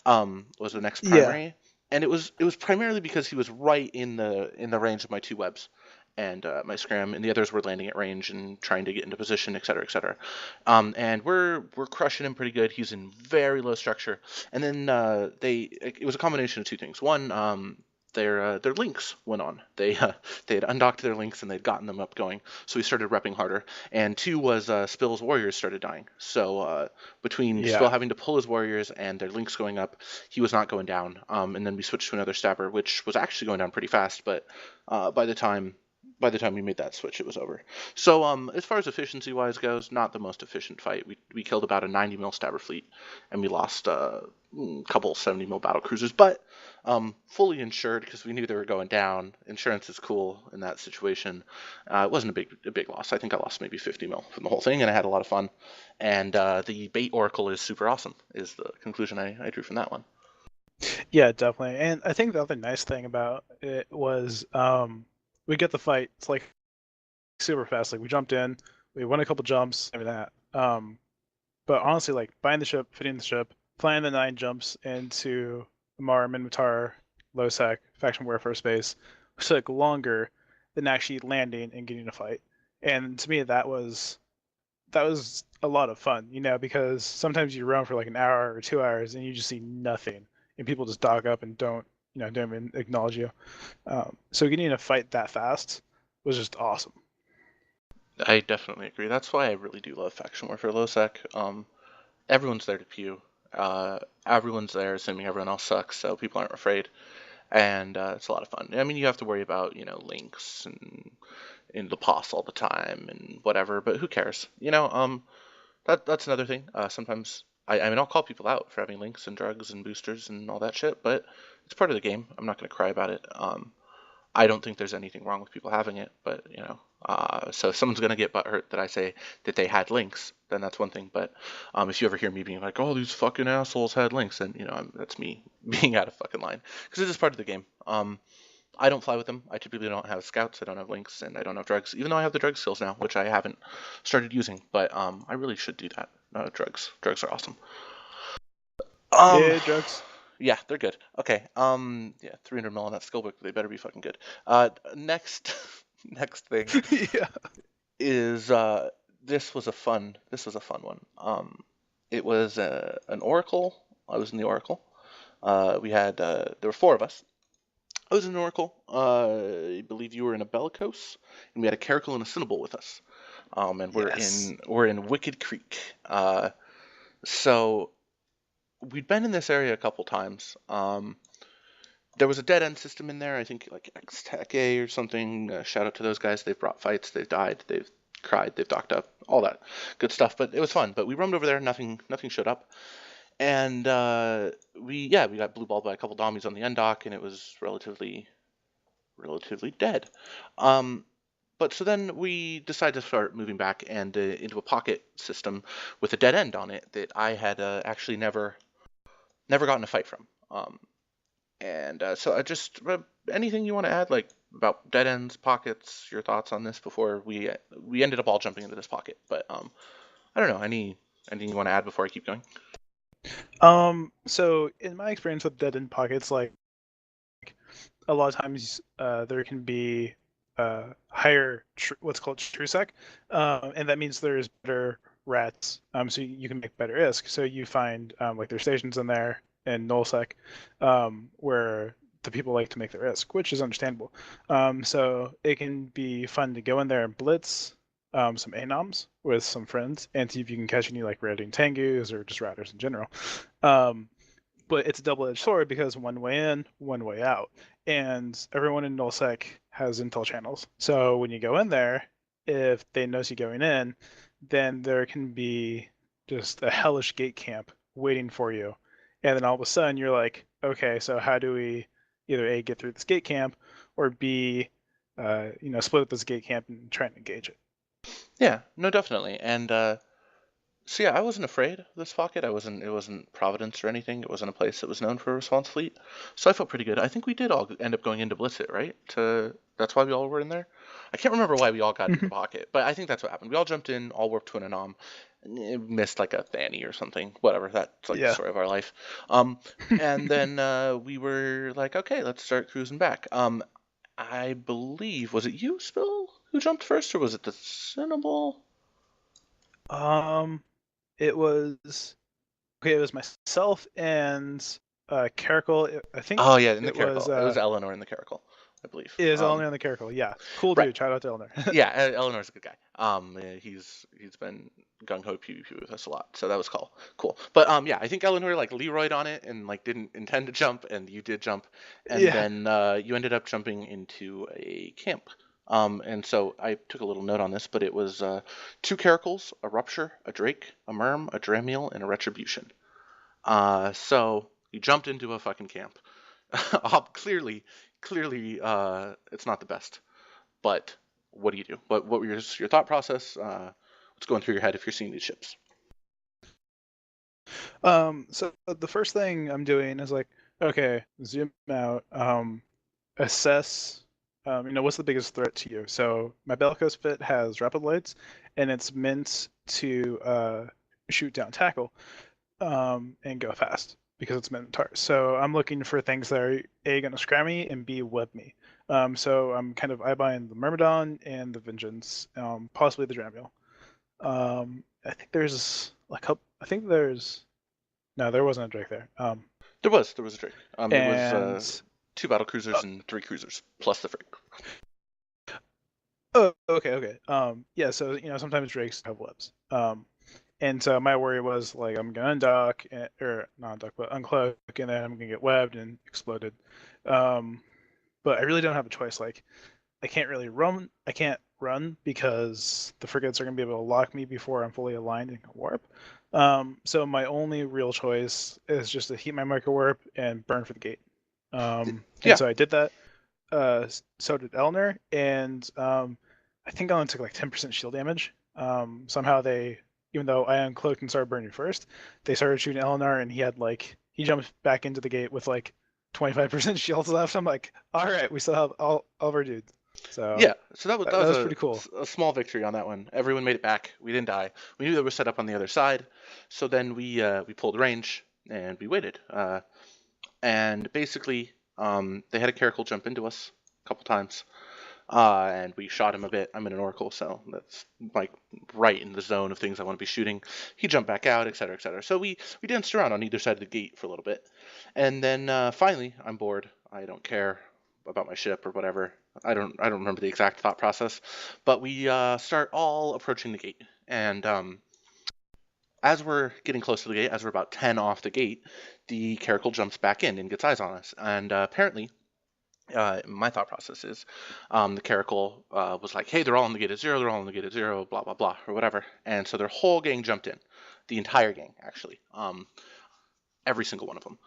Was the next Yeah, primary, and it was primarily because he was right in the range of my 2 webs and my scram, and the others were landing at range and trying to get into position, et cetera, et cetera. And we're crushing him pretty good. He's in very low structure, and then it was a combination of 2 things. One, their links went on. They had undocked their links and they'd gotten them up going, so we started repping harder. And 2 was Spill's warriors started dying. So between Spill yeah, having to pull his warriors and their links going up, he was not going down. And then we switched to another stabber, which was actually going down pretty fast. But by the time we made that switch, it was over. So as far as efficiency wise goes, not the most efficient fight. We killed about a 90 mil stabber fleet, and we lost a couple 70 mil battle cruisers, but fully insured because we knew they were going down. Insurance is cool in that situation. It wasn't a big loss. I think I lost maybe 50 mil from the whole thing, and I had a lot of fun. And the bait oracle is super awesome. Is the conclusion I drew from that one. yeah, definitely. And I think the other nice thing about it was we get the fight. It's like super fast. Like we jumped in, we won a couple jumps, I mean that. But honestly, like buying the ship, fitting the ship, flying the 9 jumps into Amar, Minmatar, Losec, faction warfare space took longer than actually landing and getting a fight. And to me, that was a lot of fun, because sometimes you run for like an hour or 2 hours and you just see nothing, and people just dog up and don't even acknowledge you. So getting a fight that fast was just awesome. I definitely agree. That's why I really do love faction warfare low sec. Everyone's there to pew. Everyone's there, assuming everyone else sucks, so people aren't afraid, and it's a lot of fun. I mean, you have to worry about links and in the pos all the time and whatever, but who cares? That's another thing. Sometimes I mean I'll call people out for having links and drugs and boosters and all that shit, but it's part of the game. I'm not gonna cry about it. I don't think there's anything wrong with people having it, but so if someone's gonna get butthurt that I say that they had links, then that's one thing. But if you ever hear me being like, "Oh, these fucking assholes had links," then that's me being out of fucking line because it is part of the game. I don't fly with them. I typically don't have scouts. I don't have links, and I don't have drugs. Even though I have the drug skills now, which I haven't started using, but I really should do that. Drugs. Drugs are awesome. Um, Yeah, drugs. yeah, they're good. Okay. Yeah, 300 mil on that skill book. They better be fucking good. Next, next thing Yeah. is this was a fun one. It was an oracle. I was in the oracle. We had there were four of us. I was in an oracle. I believe you were in a bellicose, and we had a caracal and a cinnable with us. And Yes. we're in Wicked Creek. So we'd been in this area a couple times. There was a dead end system in there. I think like X Tech A or something. Shout out to those guys. They've brought fights. They've died. They've cried. They've docked up. All that good stuff. But it was fun. But we roamed over there. Nothing showed up. And we got blue balled by a couple dommies on the end dock, and it was relatively dead. Um, but so then we decided to start moving back and into a pocket system with a dead end on it that I had actually never gotten a fight from. And so I just anything you want to add, like about dead ends, pockets, your thoughts on this before we ended up all jumping into this pocket. But I don't know, anything you want to add before I keep going? So in my experience with dead end pockets, like a lot of times there can be higher what's called true sec, and that means there's better rats. So you can make better ISK. So you find like there's stations in there in nullsec where the people like to make their ISK, which is understandable. So it can be fun to go in there and blitz some anoms with some friends and see if you can catch any like routing tangus or just routers in general. Um, but it's a double-edged sword because one way in, one way out, and everyone in nullsec has intel channels. So when you go in there, if they notice you going in, then there can be just a hellish gate camp waiting for you, and then all of a sudden you're like, okay, so how do we either A, get through this gate camp, or B, split up this gate camp and try and engage it. Yeah, no, definitely. And so yeah, I wasn't afraid of this pocket. It wasn't Providence or anything. It wasn't a place that was known for a response fleet. So I felt pretty good. I think we did all end up going into Blitz it, right? That's why we all were in there. I can't remember why we all got into the pocket, but I think that's what happened. We all jumped in, all warped to an anom, missed like a Fanny or something. Whatever. That's like the Yeah. story of our life. And then we were like, okay, let's start cruising back. I believe was it you, Spill, who jumped first, or was it the Cinnable? It was okay. It was myself and Caracal. I think Oh yeah, in the it was Caracal. It was Eleanor in the Caracal, I believe. is Eleanor on the Caracal. Yeah, cool Right. dude. Shout out to Eleanor. Yeah, Eleanor's a good guy. Yeah, he's been gung ho PvP with us a lot, so that was cool. But yeah, I think Eleanor like Leroyed on it and like didn't intend to jump, and you did jump, and Yeah. then you ended up jumping into a camp. And so I took a little note on this, but it was two Caracals, a Rupture, a Drake, a Merm, a Dramiel, and a Retribution. So you jumped into a fucking camp. Clearly, it's not the best. But what do you do? What were your thought process? What's going through your head if you're seeing these ships? So the first thing I'm doing is like, okay, zoom out, assess. What's the biggest threat to you? So my Bellicose fit has rapid lights, and it's meant to shoot down tackle. And go fast because it's Minotaur. So I'm looking for things that are A, going to scram me, and B, web me. So I'm kind of eyeballing the Myrmidon and the Vengeance, possibly the Dramiel. I think there's like I think there's no, there wasn't a Drake there. There was a Drake. It was And two battle cruisers and three cruisers plus the frig. Oh, okay, okay. Yeah. So sometimes drakes have webs. And so my worry was like I'm gonna undock, or not undock, but uncloak, and then I'm gonna get webbed and exploded. Um, but I really don't have a choice. Like I can't really run. I can't run because the frigates are gonna be able to lock me before I'm fully aligned and can warp. So my only real choice is just to heat my micro warp and burn for the gate. And Yeah. so I did that. So did Elner, and I think I only took like 10% shield damage. Somehow they, even though I uncloaked and started burning first, they started shooting Eleanor, and he jumped back into the gate with like 25% shields left. I'm like, all right, we still have all of our dudes. So Yeah, so that was that was pretty cool. a small victory on that one. Everyone made it back. We didn't die. We knew they were set up on the other side, so then we pulled range and we waited. And basically, they had a Caracal jump into us a couple times, and we shot him a bit. I'm in an Oracle, so that's like right in the zone of things I want to be shooting. He jumped back out, etc., etc. So we danced around on either side of the gate for a little bit, and then finally I'm bored. I don't care about my ship or whatever. I don't remember the exact thought process, but we start all approaching the gate, and as we're getting close to the gate, as we're about 10 off the gate, the Caracal jumps back in and gets eyes on us, and apparently my thought process is the Caracal was like, hey, they're all in the gate at zero, they're all in the gate at zero, blah, blah, blah, or whatever. And so their whole gang jumped in. The entire gang, actually. Every single one of them.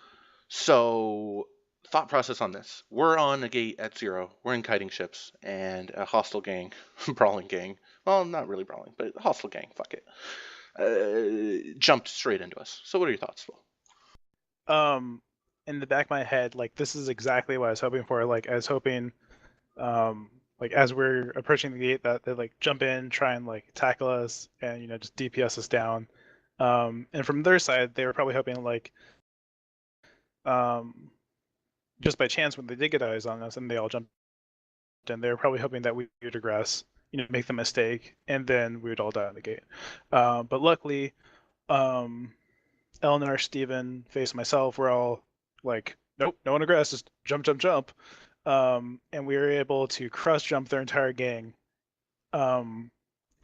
So, thought process on this. We're on a gate at zero. We're in kiting ships, and a hostile gang, brawling gang, well, not really brawling, but hostile gang, fuck it, jumped straight into us. So, what are your thoughts, Phil? Um, in the back of my head, like this is exactly what I was hoping for. Like I was hoping, like as we're approaching the gate, that they like jump in, try and like tackle us, and just DPS us down. And from their side, they were probably hoping like, um, just by chance when they did get eyes on us and they all jumped in, they were probably hoping that we would regress, make the mistake, and then we would all die on the gate. But luckily, um, Eleanor, Steven, Face, and myself were all like, nope, no one aggress, just jump, jump, jump. And we were able to cross jump their entire gang, um,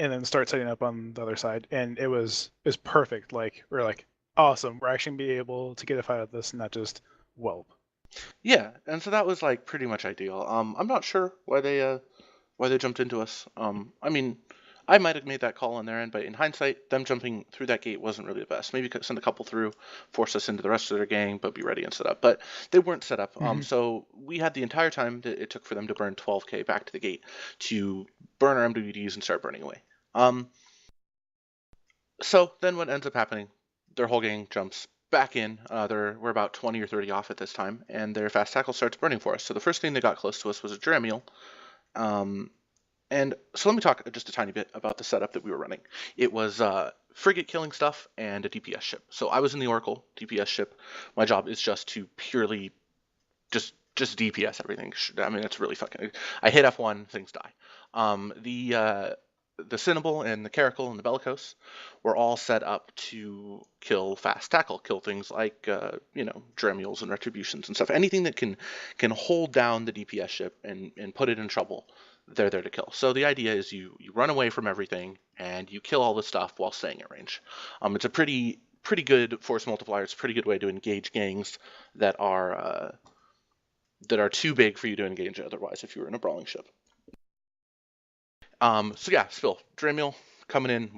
and then start setting up on the other side. And it was perfect. Like we're like, awesome, we're actually gonna be able to get a fight out of this and not just whelp. Yeah, and so that was like pretty much ideal. I'm not sure why they jumped into us. I mean, I might have made that call on their end, but in hindsight, them jumping through that gate wasn't really the best. Maybe send a couple through, force us into the rest of their gang, but be ready and set up. But they weren't set up. Mm-hmm. So we had the entire time that it took for them to burn 12k back to the gate to burn our MWDs and start burning away. So then what ends up happening? Their whole gang jumps back in. We're about 20 or 30 off at this time, and their fast tackle starts burning for us. So the first thing that got close to us was a Dramiel. Um, and so let me talk just a tiny bit about the setup that we were running. It was frigate killing stuff and a DPS ship. So I was in the Oracle DPS ship. My job is just to purely just DPS everything. I mean, it's really fucking. I hit F1, things die. The Cinnable and the Caracal and the Bellicose were all set up to kill fast tackle, kill things like Dremules and Retributions and stuff. Anything that can hold down the DPS ship and put it in trouble, they're there to kill. So the idea is you run away from everything and you kill all the stuff while staying at range. It's a pretty good force multiplier. It's a pretty good way to engage gangs that are too big for you to engage otherwise if you were in a brawling ship. So yeah, Spill, Dramiel coming in.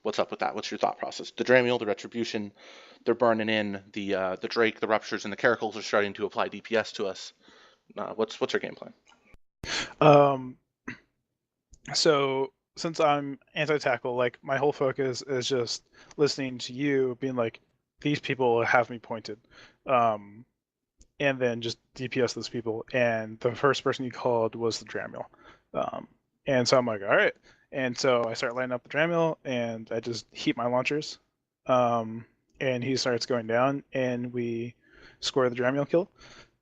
What's up with that? What's your thought process? The Dramiel, the Retribution, they're burning in. The Drake, the Ruptures, and the Caracals are starting to apply DPS to us. What's our game plan? Um, so since I'm anti-tackle, like my whole focus is just listening to you, being like, these people have me pointed. Um, and then just DPS those people. And the first person you called was the Dramiel. Um, and so I'm like, all right. And so I start lining up the Dramiel, and I just heat my launchers. And he starts going down, and we score the Dramiel kill.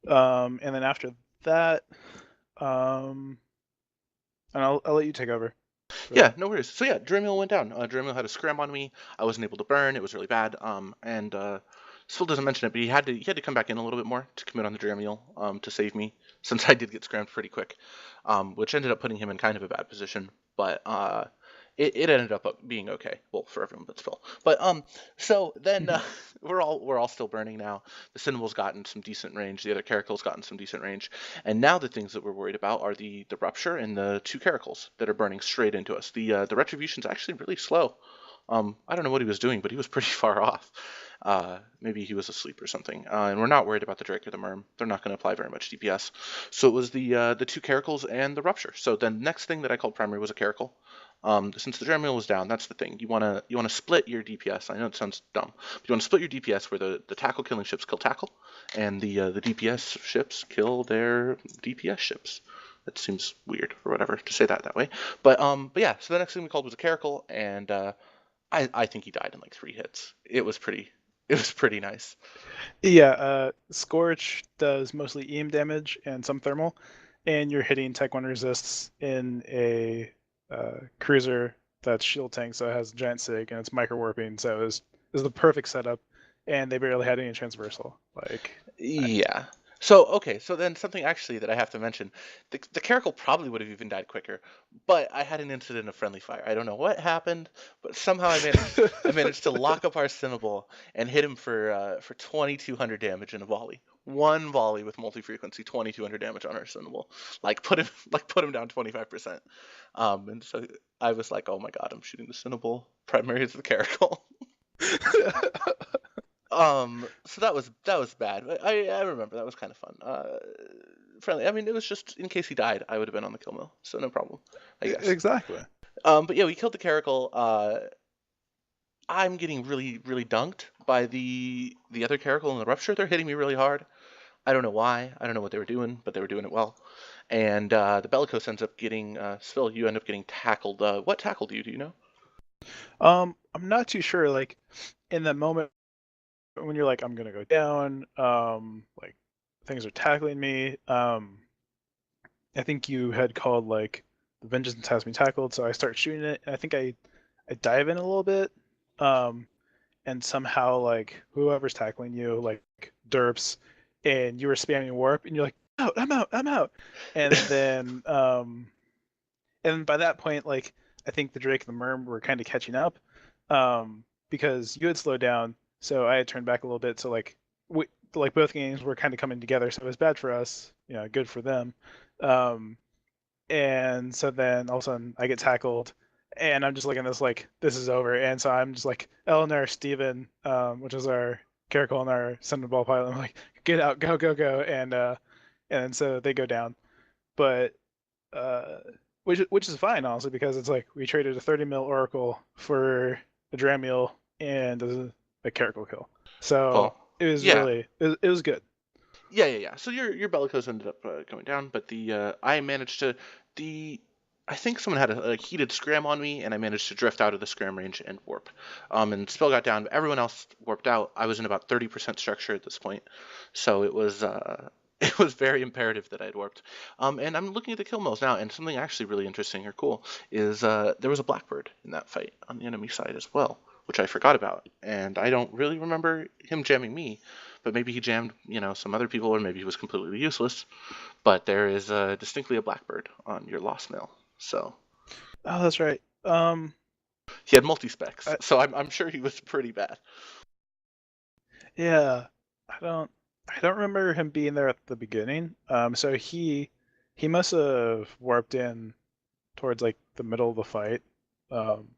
And then after that, and I'll let you take over. Yeah, no worries. So yeah, Dramiel went down. Dramiel had a scram on me. I wasn't able to burn. It was really bad. And Spill doesn't mention it, but he had to come back in a little bit more to commit on the Dramiel to save me, since I did get scrammed pretty quick, which ended up putting him in kind of a bad position. But it ended up being okay. Well, for everyone but Spill. But so then we're all still burning now. The Cinnable's gotten some decent range. The other Caracal's gotten some decent range. And now the things that we're worried about are the Rupture and the two Caracals that are burning straight into us. The Retribution's actually really slow. I don't know what he was doing, but he was pretty far off. Maybe he was asleep or something. And we're not worried about the Drake or the Merm. They're not going to apply very much DPS. So it was the two Caracals and the Rupture. So the next thing that I called primary was a Caracal. Since the Dramiel was down, that's the thing. You wanna split your DPS. I know it sounds dumb, but you want to split your DPS where the tackle killing ships kill tackle, and the DPS ships kill their DPS ships. That seems weird or whatever to say that way. But yeah. So the next thing we called was a Caracal, and I think he died in like 3 hits. It was pretty nice. Yeah, Scorch does mostly EM damage and some thermal, and you're hitting Tech 1 resists in a cruiser that's shield tank, so it has giant sig and it's micro warping, so it was the perfect setup, and they barely had any transversal. Like, Yeah. So okay, so then something actually that I have to mention, the Caracal probably would have even died quicker, but I had an incident of friendly fire. I don't know what happened, but somehow I managed to lock up our Cinnable and hit him for 2,200 damage in a volley. One volley with multi-frequency, 2,200 damage on our Cinnable. Like put him down 25%. And so I was like, oh my god, I'm shooting the Cinnable. Primary is the Caracal. So that was bad. I remember that was kind of fun. Friendly. I mean, it was just in case he died, I would have been on the kill mill, so no problem, I guess. exactly. But yeah, we killed the Caracal. I'm getting really, really dunked by the other Caracal and the Rupture. They're hitting me really hard. I don't know why. I don't know what they were doing, but they were doing it well. And the Bellicose ends up getting Spill. You end up getting tackled. What tackled you? Do you know? I'm not too sure. Like, in that moment when you're like, I'm gonna go down, like things are tackling me. I think you had called like the vengeance has me tackled, so I start shooting it, and I think I dive in a little bit, um, and somehow like whoever's tackling you like derps, and you were spamming warp, and you're like, out, I'm out, I'm out, and then and by that point, like I think the Drake and the Merm were kind of catching up, because you had slowed down, so I had turned back a little bit, so like both games were kind of coming together, so it was bad for us, good for them. Um, and so then all of a sudden I get tackled, and I'm just looking at this like this is over, and so I'm just like Eleanor Steven, which is our Caracal and our Center Ball pilot. I'm like, get out, go, go, go, and so they go down, but uh, which is fine honestly, because it's like we traded a 30 mil Oracle for a Dramiel and a Caracal kill, so Well, it was yeah. really it was good. Yeah. So your Bellicose ended up going down, but the I managed to the I think someone had a heated scram on me, and I managed to drift out of the scram range and warp. And Spill got down, but everyone else warped out. I was in about 30% structure at this point, so it was it was very imperative that I had warped. And I'm looking at the kill mills now, and something actually really interesting or cool is there was a Blackbird in that fight on the enemy side as well, which I forgot about, and I don't really remember him jamming me, but maybe he jammed, some other people, or maybe he was completely useless. But there is distinctly a Blackbird on your lost mail. So Oh, that's right. he had multi specs, I, so I'm sure he was pretty bad. Yeah, I don't I don't remember him being there at the beginning. So he must have warped in towards like the middle of the fight. Um,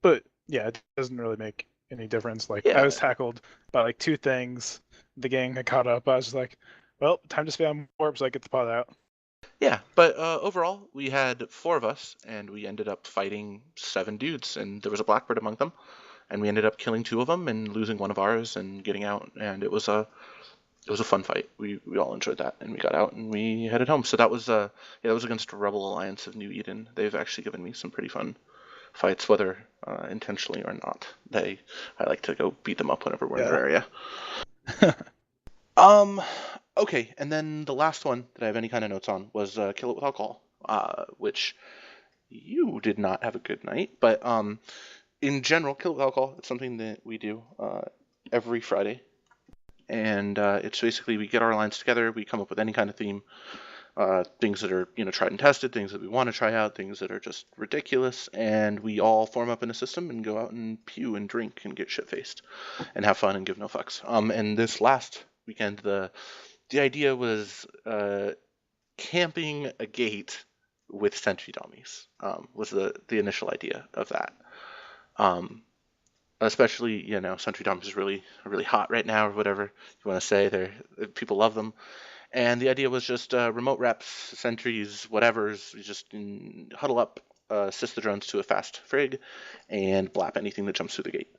but yeah, it doesn't really make any difference. Like I Yeah, was tackled by like two things. The gang had caught up. I was just like, well, time to spam warp so I get the pot out. yeah. But overall, we had 4 of us, and we ended up fighting 7 dudes, and there was a Blackbird among them, and we ended up killing 2 of them and losing one of ours and getting out, and it was a fun fight. We all enjoyed that, and we got out and we headed home. So that was yeah, that was against a Rebel Alliance of New Eden. They've actually given me some pretty fun fights, whether intentionally or not. I like to go beat them up whenever we're in their Yeah. area. Um, okay, and then the last one that I have any kind of notes on was Kill It With Alcohol, which you did not have a good night, but in general, Kill It With Alcohol, it's something that we do. every Friday, and it's basically we get our lines together, we come up with any kind of theme, things that are tried and tested, things that we want to try out, things that are just ridiculous, and we all form up in a system and go out and pew and drink and get shit faced and have fun and give no fucks. And this last weekend, the idea was camping a gate with sentry dummies. Was the initial idea of that. Um, Especially sentry dummies is really hot right now or whatever you want to say. They're people love them. And the idea was just remote reps, sentries, whatever's, just huddle up, assist the drones to a fast frig, and blap anything that jumps through the gate.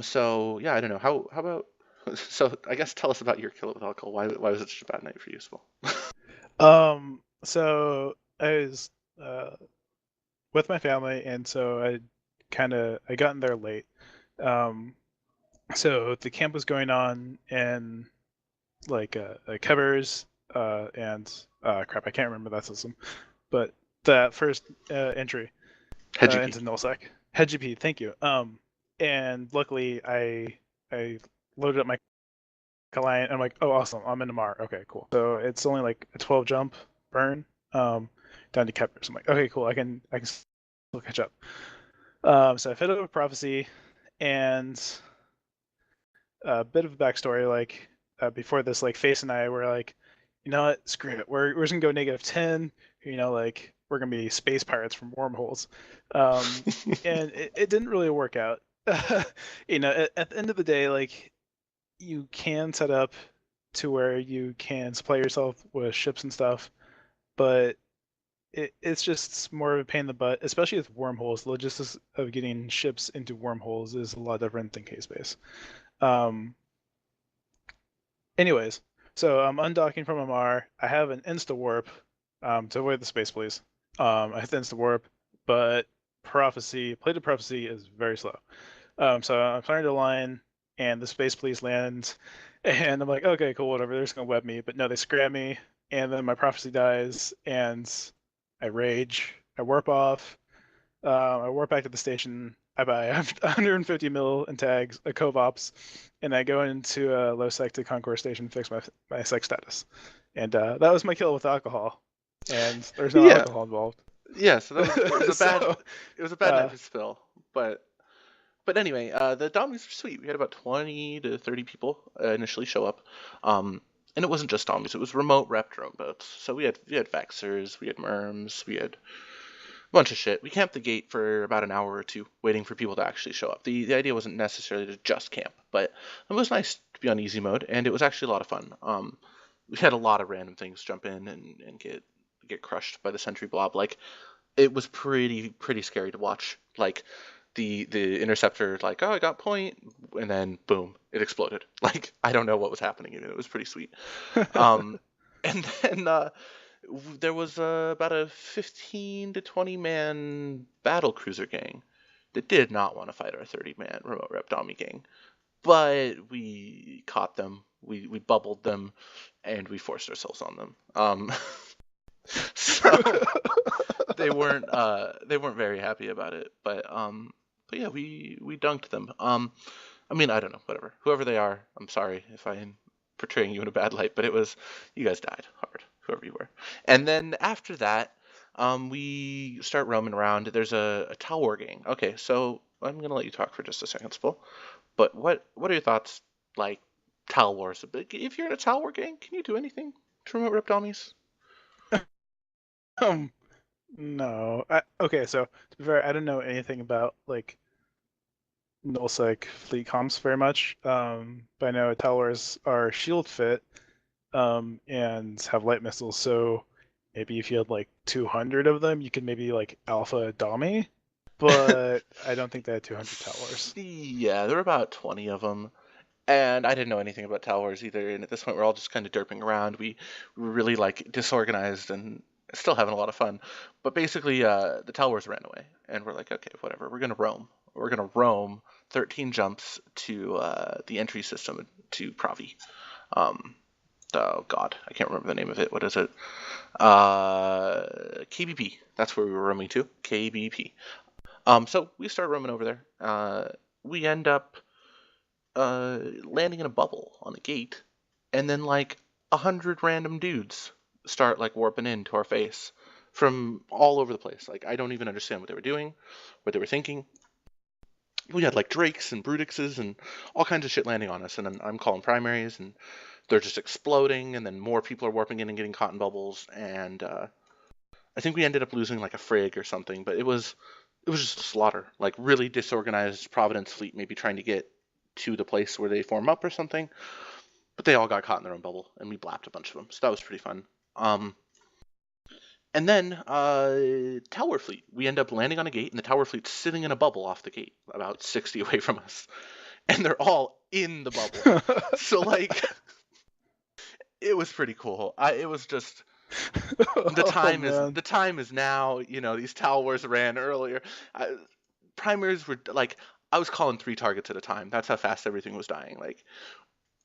So yeah, I don't know. How about so I guess tell us about your kill with alcohol. Why was it such a bad night for you, Spill? So I was with my family, and so I got in there late. So the camp was going on in like Covers and crap, I can't remember that system, but that first entry Head GP. into nullsec head GP. Thank you. And luckily I loaded up my client. I'm like, oh awesome, I'm in Mar. Okay, cool. So it's only like a 12 jump burn down to Kepler. So I'm like, okay, cool. I can still catch up. So I fit up a prophecy, and a bit of a backstory. Like before this, like Face and I were like, you know what, screw it. We're just gonna go -10. Like we're gonna be space pirates from wormholes. And it didn't really work out. At the end of the day, like you can set up to where you can supply yourself with ships and stuff, but it's just more of a pain in the butt, especially with wormholes. The logistics of getting ships into wormholes is a lot different than K-Space. Um, Anyways, so I'm undocking from Amar. I have an insta warp to avoid the space police. I hit the insta warp, but plated prophecy is very slow. So I'm starting to line, and the space police land, and I'm like, okay, cool, whatever. They're just gonna web me, but no, they scram me, and then my prophecy dies, and I rage. I warp off. I warp back to the station. I buy 150 mil in tags, a Covops, and I go into a low sec to Concourse Station to fix my sec status. And that was my kill with alcohol. And there's no Yeah, alcohol involved. yeah. So it was a bad So, it was a bad night for Spill, but anyway, the Dommies were sweet. We had about 20 to 30 people initially show up. And it wasn't just Dommies, it was remote rep drone boats. So we had Vexers, we had Merms, we had a bunch of shit. We camped the gate for about an hour or two, waiting for people to actually show up. The idea wasn't necessarily to just camp, but it was nice to be on easy mode, and it was actually a lot of fun. We had a lot of random things jump in and get crushed by the sentry blob. Like it was pretty scary to watch. Like the interceptor, like, oh, I got point, and then boom, it exploded. Like I don't know what was happening. It was pretty sweet. Um, and then there was about a 15 to 20 man battle cruiser gang that did not want to fight our 30-man remote rep Dommy gang, but we caught them, we bubbled them, and we forced ourselves on them. So they weren't very happy about it, but yeah, we dunked them. I mean, I don't know, whatever. Whoever they are, I'm sorry if I am portraying you in a bad light, but you guys died hard, whoever you were. And then after that, we start roaming around. There's a Tower gang. Okay, so I'm gonna let you talk for just a second, Spill. But what are your thoughts, like Tal Wars? If you're in a Tal War gang, can you do anything to remote rep dummies? um, no. Okay, so to be fair, I don't know anything about like nullsec fleet comps very much. But I know towers are shield fit, and have light missiles. So maybe if you had like 200 of them, you could maybe like alpha Dami. But I don't think they had 200 towers. Yeah, there were about 20 of them. And I didn't know anything about towers either. And at this point, we're all just kind of derping around. We were really like disorganized and still having a lot of fun. But basically, the towers ran away, and we're like, okay, whatever. We're gonna roam. We're gonna roam 13 jumps to the entry system to Pravi. Um, oh God, I can't remember the name of it. What is it? KBP. That's where we were roaming to. KBP. So we start roaming over there. We end up landing in a bubble on a gate, and then like 100 random dudes start like warping into our face from all over the place. Like I don't even understand what they were doing, what they were thinking. We had like drakes and brutixes and all kinds of shit landing on us, and I'm calling primaries, and they're just exploding, and then more people are warping in and getting caught in bubbles, and I think we ended up losing like a frig or something, but it was just a slaughter, like really disorganized Providence fleet, maybe trying to get to the place where they form up or something, but they all got caught in their own bubble, and we blapped a bunch of them, so that was pretty fun. And then Tower Fleet, we end up landing on a gate, and the Tower Fleet's sitting in a bubble off the gate, about 60 away from us, and they're all in the bubble. So like, it was pretty cool. It was just the time is now. You know, these towers ran earlier. Primaries were like, I was calling 3 targets at a time. That's how fast everything was dying. Like,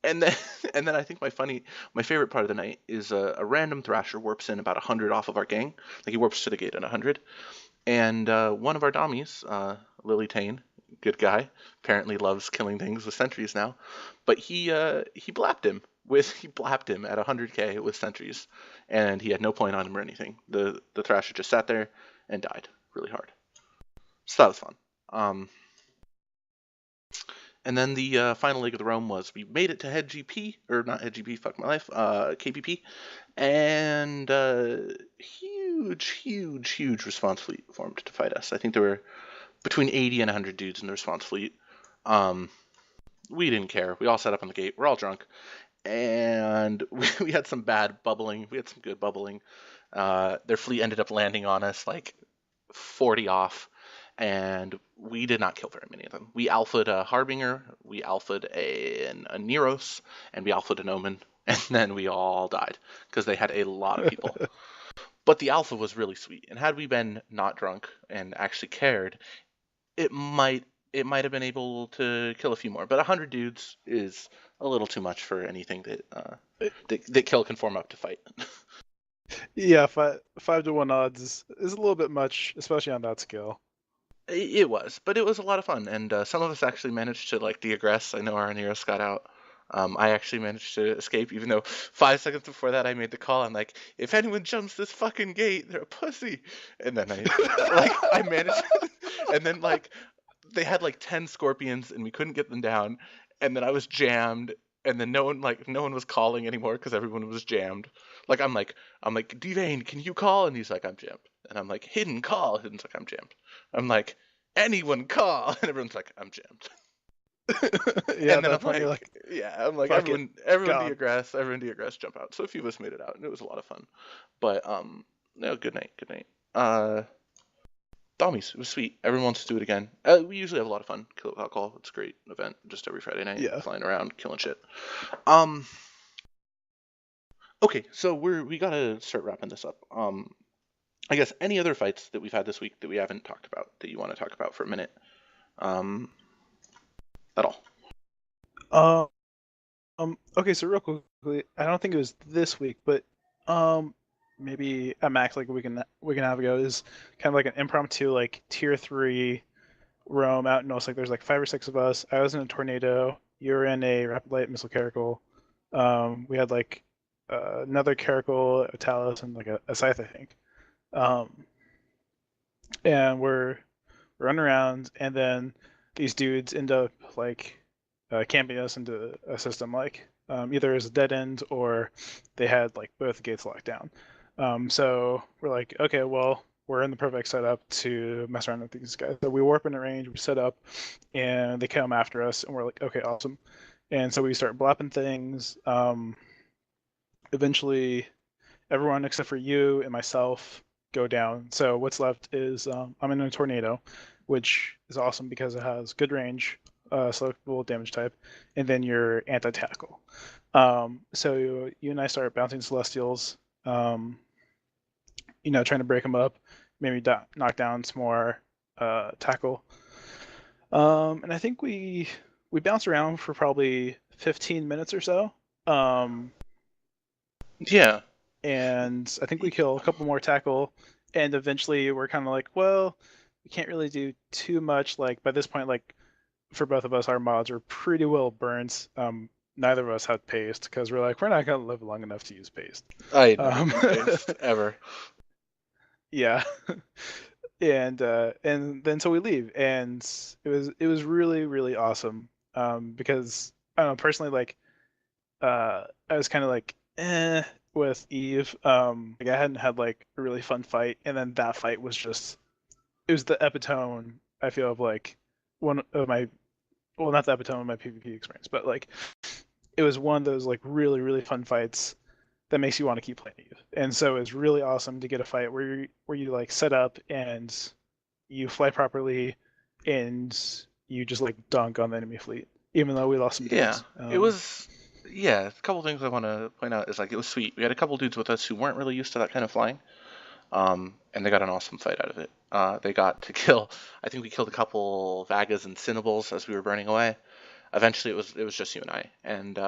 and then and then I think my favorite part of the night is a random thrasher warps in about 100 off of our gang. Like he warps to the gate at 100, and one of our dummies, Lily Tane, good guy, apparently loves killing things with sentries now, but he blapped him at 100k with sentries, and he had no point on him or anything. The thrasher just sat there and died really hard. So that was fun. And then the final leg of the roam was we made it to head GP, or not head GP, fuck my life, KPP, and huge response fleet formed to fight us. I think there were between 80 and 100 dudes in the response fleet. We didn't care. We all set up on the gate. We're all drunk, and we had some bad bubbling. We had some good bubbling. Their fleet ended up landing on us like 40 off, and we did not kill very many of them. We alphaed a Harbinger, we alphaed a Neros, and we alphaed an Omen, and then we all died because they had a lot of people. But the alpha was really sweet, and had we been not drunk and actually cared, it might have been able to kill a few more. But 100 dudes is a little too much for anything that kill can form up to fight. Yeah, 5 to 1 odds is a little bit much, especially on that scale. It was, but it was a lot of fun, and some of us actually managed to like de-aggress. I know our Neros got out. I actually managed to escape, even though 5 seconds before that I made the call. I'm like, if anyone jumps this fucking gate, they're a pussy. And then I managed, and then like they had like 10 scorpions, and we couldn't get them down. And then I was jammed, and then no one was calling anymore because everyone was jammed. Like I'm like Devane, can you call? And he's like, I'm jammed. And I'm like, Hidden call. Hidden's like, I'm jammed. I'm like, anyone call, and everyone's like, I'm jammed. Yeah, and then I'm like, everyone de-aggress, jump out. So a few of us made it out, and it was a lot of fun. But no, good night. Dommies, it was sweet. Everyone wants to do it again. We usually have a lot of fun. Kill It With Alcohol, it's a great event, just every Friday night, Yeah. flying around, killing shit. Okay, so we gotta start wrapping this up. I guess any other fights that we've had this week that we haven't talked about that you want to talk about for a minute, at all? Okay, so real quickly, I don't think it was this week, but maybe at max like a week and a half ago is kind of like an impromptu like tier 3 roam out. No, it's like there's like 5 or 6 of us. I was in a tornado. You were in a rapid light missile caracal. We had like another caracal, a Talus, and like a scythe, I think. And we're running around, and then these dudes end up like camping us into a system, like either as a dead end or they had like both gates locked down. So we're like, okay, well, we're in the perfect setup to mess around with these guys. So we warp into range, we set up, and they come after us, and we're like, okay, awesome. And so we start blapping things. Eventually, everyone except for you and myself go down. So what's left is I'm in a tornado, which is awesome because it has good range, selectable damage type, and then your anti-tackle. So you and I start bouncing celestials, trying to break them up, maybe knock down some more tackle. And I think we bounce around for probably 15 minutes or so. Yeah. And I think we kill a couple more tackle, and eventually we're kind of like, well, we can't really do too much. Like by this point, like for both of us, our mods were pretty well burnt. Neither of us had paste because we're like, we're not gonna live long enough to use paste. I never use paste ever. Yeah. And then so we leave, and it was really really awesome. Because I don't know, personally, like I was kind of like with Eve. Like I hadn't had like a really fun fight, and then that fight was just, it was the epitome, I feel, of like one of my, well, not the epitome of my PvP experience, but like it was one of those like really really fun fights that makes you want to keep playing Eve. And so it's really awesome to get a fight where you like set up and you fly properly and you just like dunk on the enemy fleet, even though we lost some Yeah, dudes. it was. Yeah, a couple things I want to point out is like it was sweet. We had a couple dudes with us who weren't really used to that kind of flying, and they got an awesome fight out of it. They got to kill. I think we killed a couple Vagas and Cinnables as we were burning away. Eventually, it was just you and I, and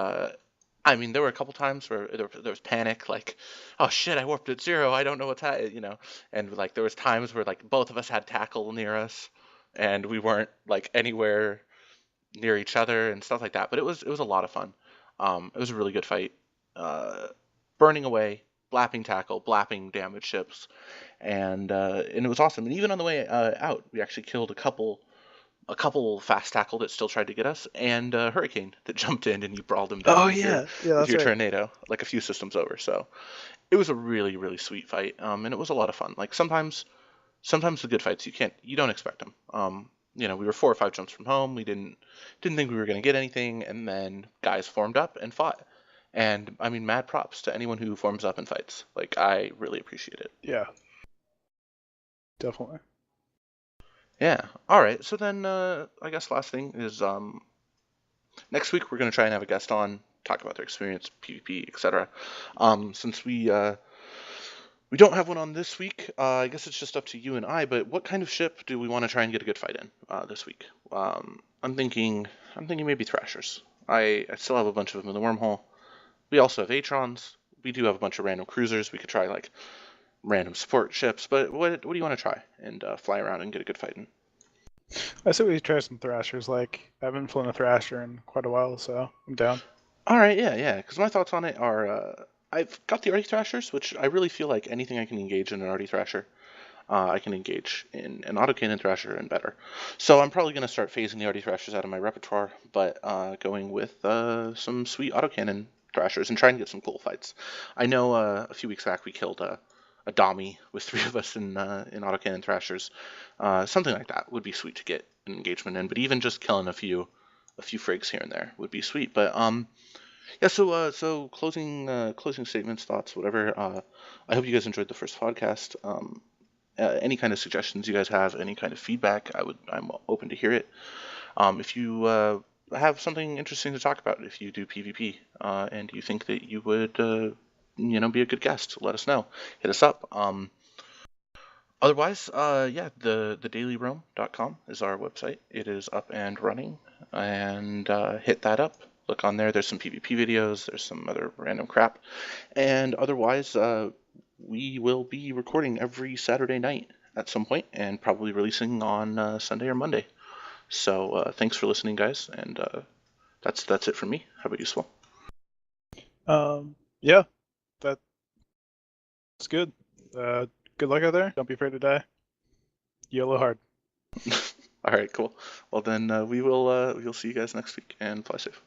I mean, there were a couple times where there was panic, like, oh shit, I warped at 0, I don't know what's happening. And like there was times where like both of us had tackle near us, and we weren't like anywhere near each other and stuff like that. But it was a lot of fun. It was a really good fight. Uh, Burning away, blapping tackle, blapping damage ships, and it was awesome. And even on the way out, we actually killed a couple fast tackle that still tried to get us, and a hurricane that jumped in and you brawled him down Oh with your yeah, yeah, with that's your right. tornado like a few systems over. So it was a really really sweet fight, and it was a lot of fun. Like sometimes the good fights you don't expect them. We were 4 or 5 jumps from home. We didn't think we were going to get anything, and then guys formed up and fought. And I mean, mad props to anyone who forms up and fights. Like I really appreciate it. Yeah, definitely. Yeah. All right. So then, I guess last thing is next week we're going to try and have a guest on, talk about their experience, PvP, etc. Since we don't have one on this week, I guess it's just up to you and I. But what kind of ship do we want to try and get a good fight in this week? I'm thinking maybe thrashers. I still have a bunch of them in the wormhole. We also have Atrons. We do have a bunch of random cruisers. We could try like random support ships. But what do you want to try and fly around and get a good fight in? I say we try some thrashers. Like I haven't flown a thrasher in quite a while, so I'm down. All right, yeah, yeah. Because my thoughts on it are, I've got the Arty Thrashers, which I really feel like anything I can engage in an Arty Thrasher, I can engage in an autocannon Thrasher and better. So I'm probably going to start phasing the Arty Thrashers out of my repertoire, but going with some sweet autocannon Thrashers and trying to get some cool fights. I know a few weeks back we killed a Dami with 3 of us in autocannon Thrashers. Something like that would be sweet to get an engagement in, but even just killing a few frigs here and there would be sweet. But yeah, so closing statements, thoughts, whatever. I hope you guys enjoyed the first podcast. Any kind of suggestions you guys have, any kind of feedback, I'm open to hear it. If you have something interesting to talk about, if you do PvP, and you think that you would, be a good guest, let us know. Hit us up. Otherwise, yeah, thedailyroam.com is our website. It is up and running, and hit that up. Look on there. There's some PvP videos. There's some other random crap, and otherwise, we will be recording every Saturday night at some point, and probably releasing on Sunday or Monday. So thanks for listening, guys, and that's it for me. How about you, Swell? Yeah, that's good. Good luck out there. Don't be afraid to die. YOLO hard. All right, cool. Well then, we'll see you guys next week, and fly safe.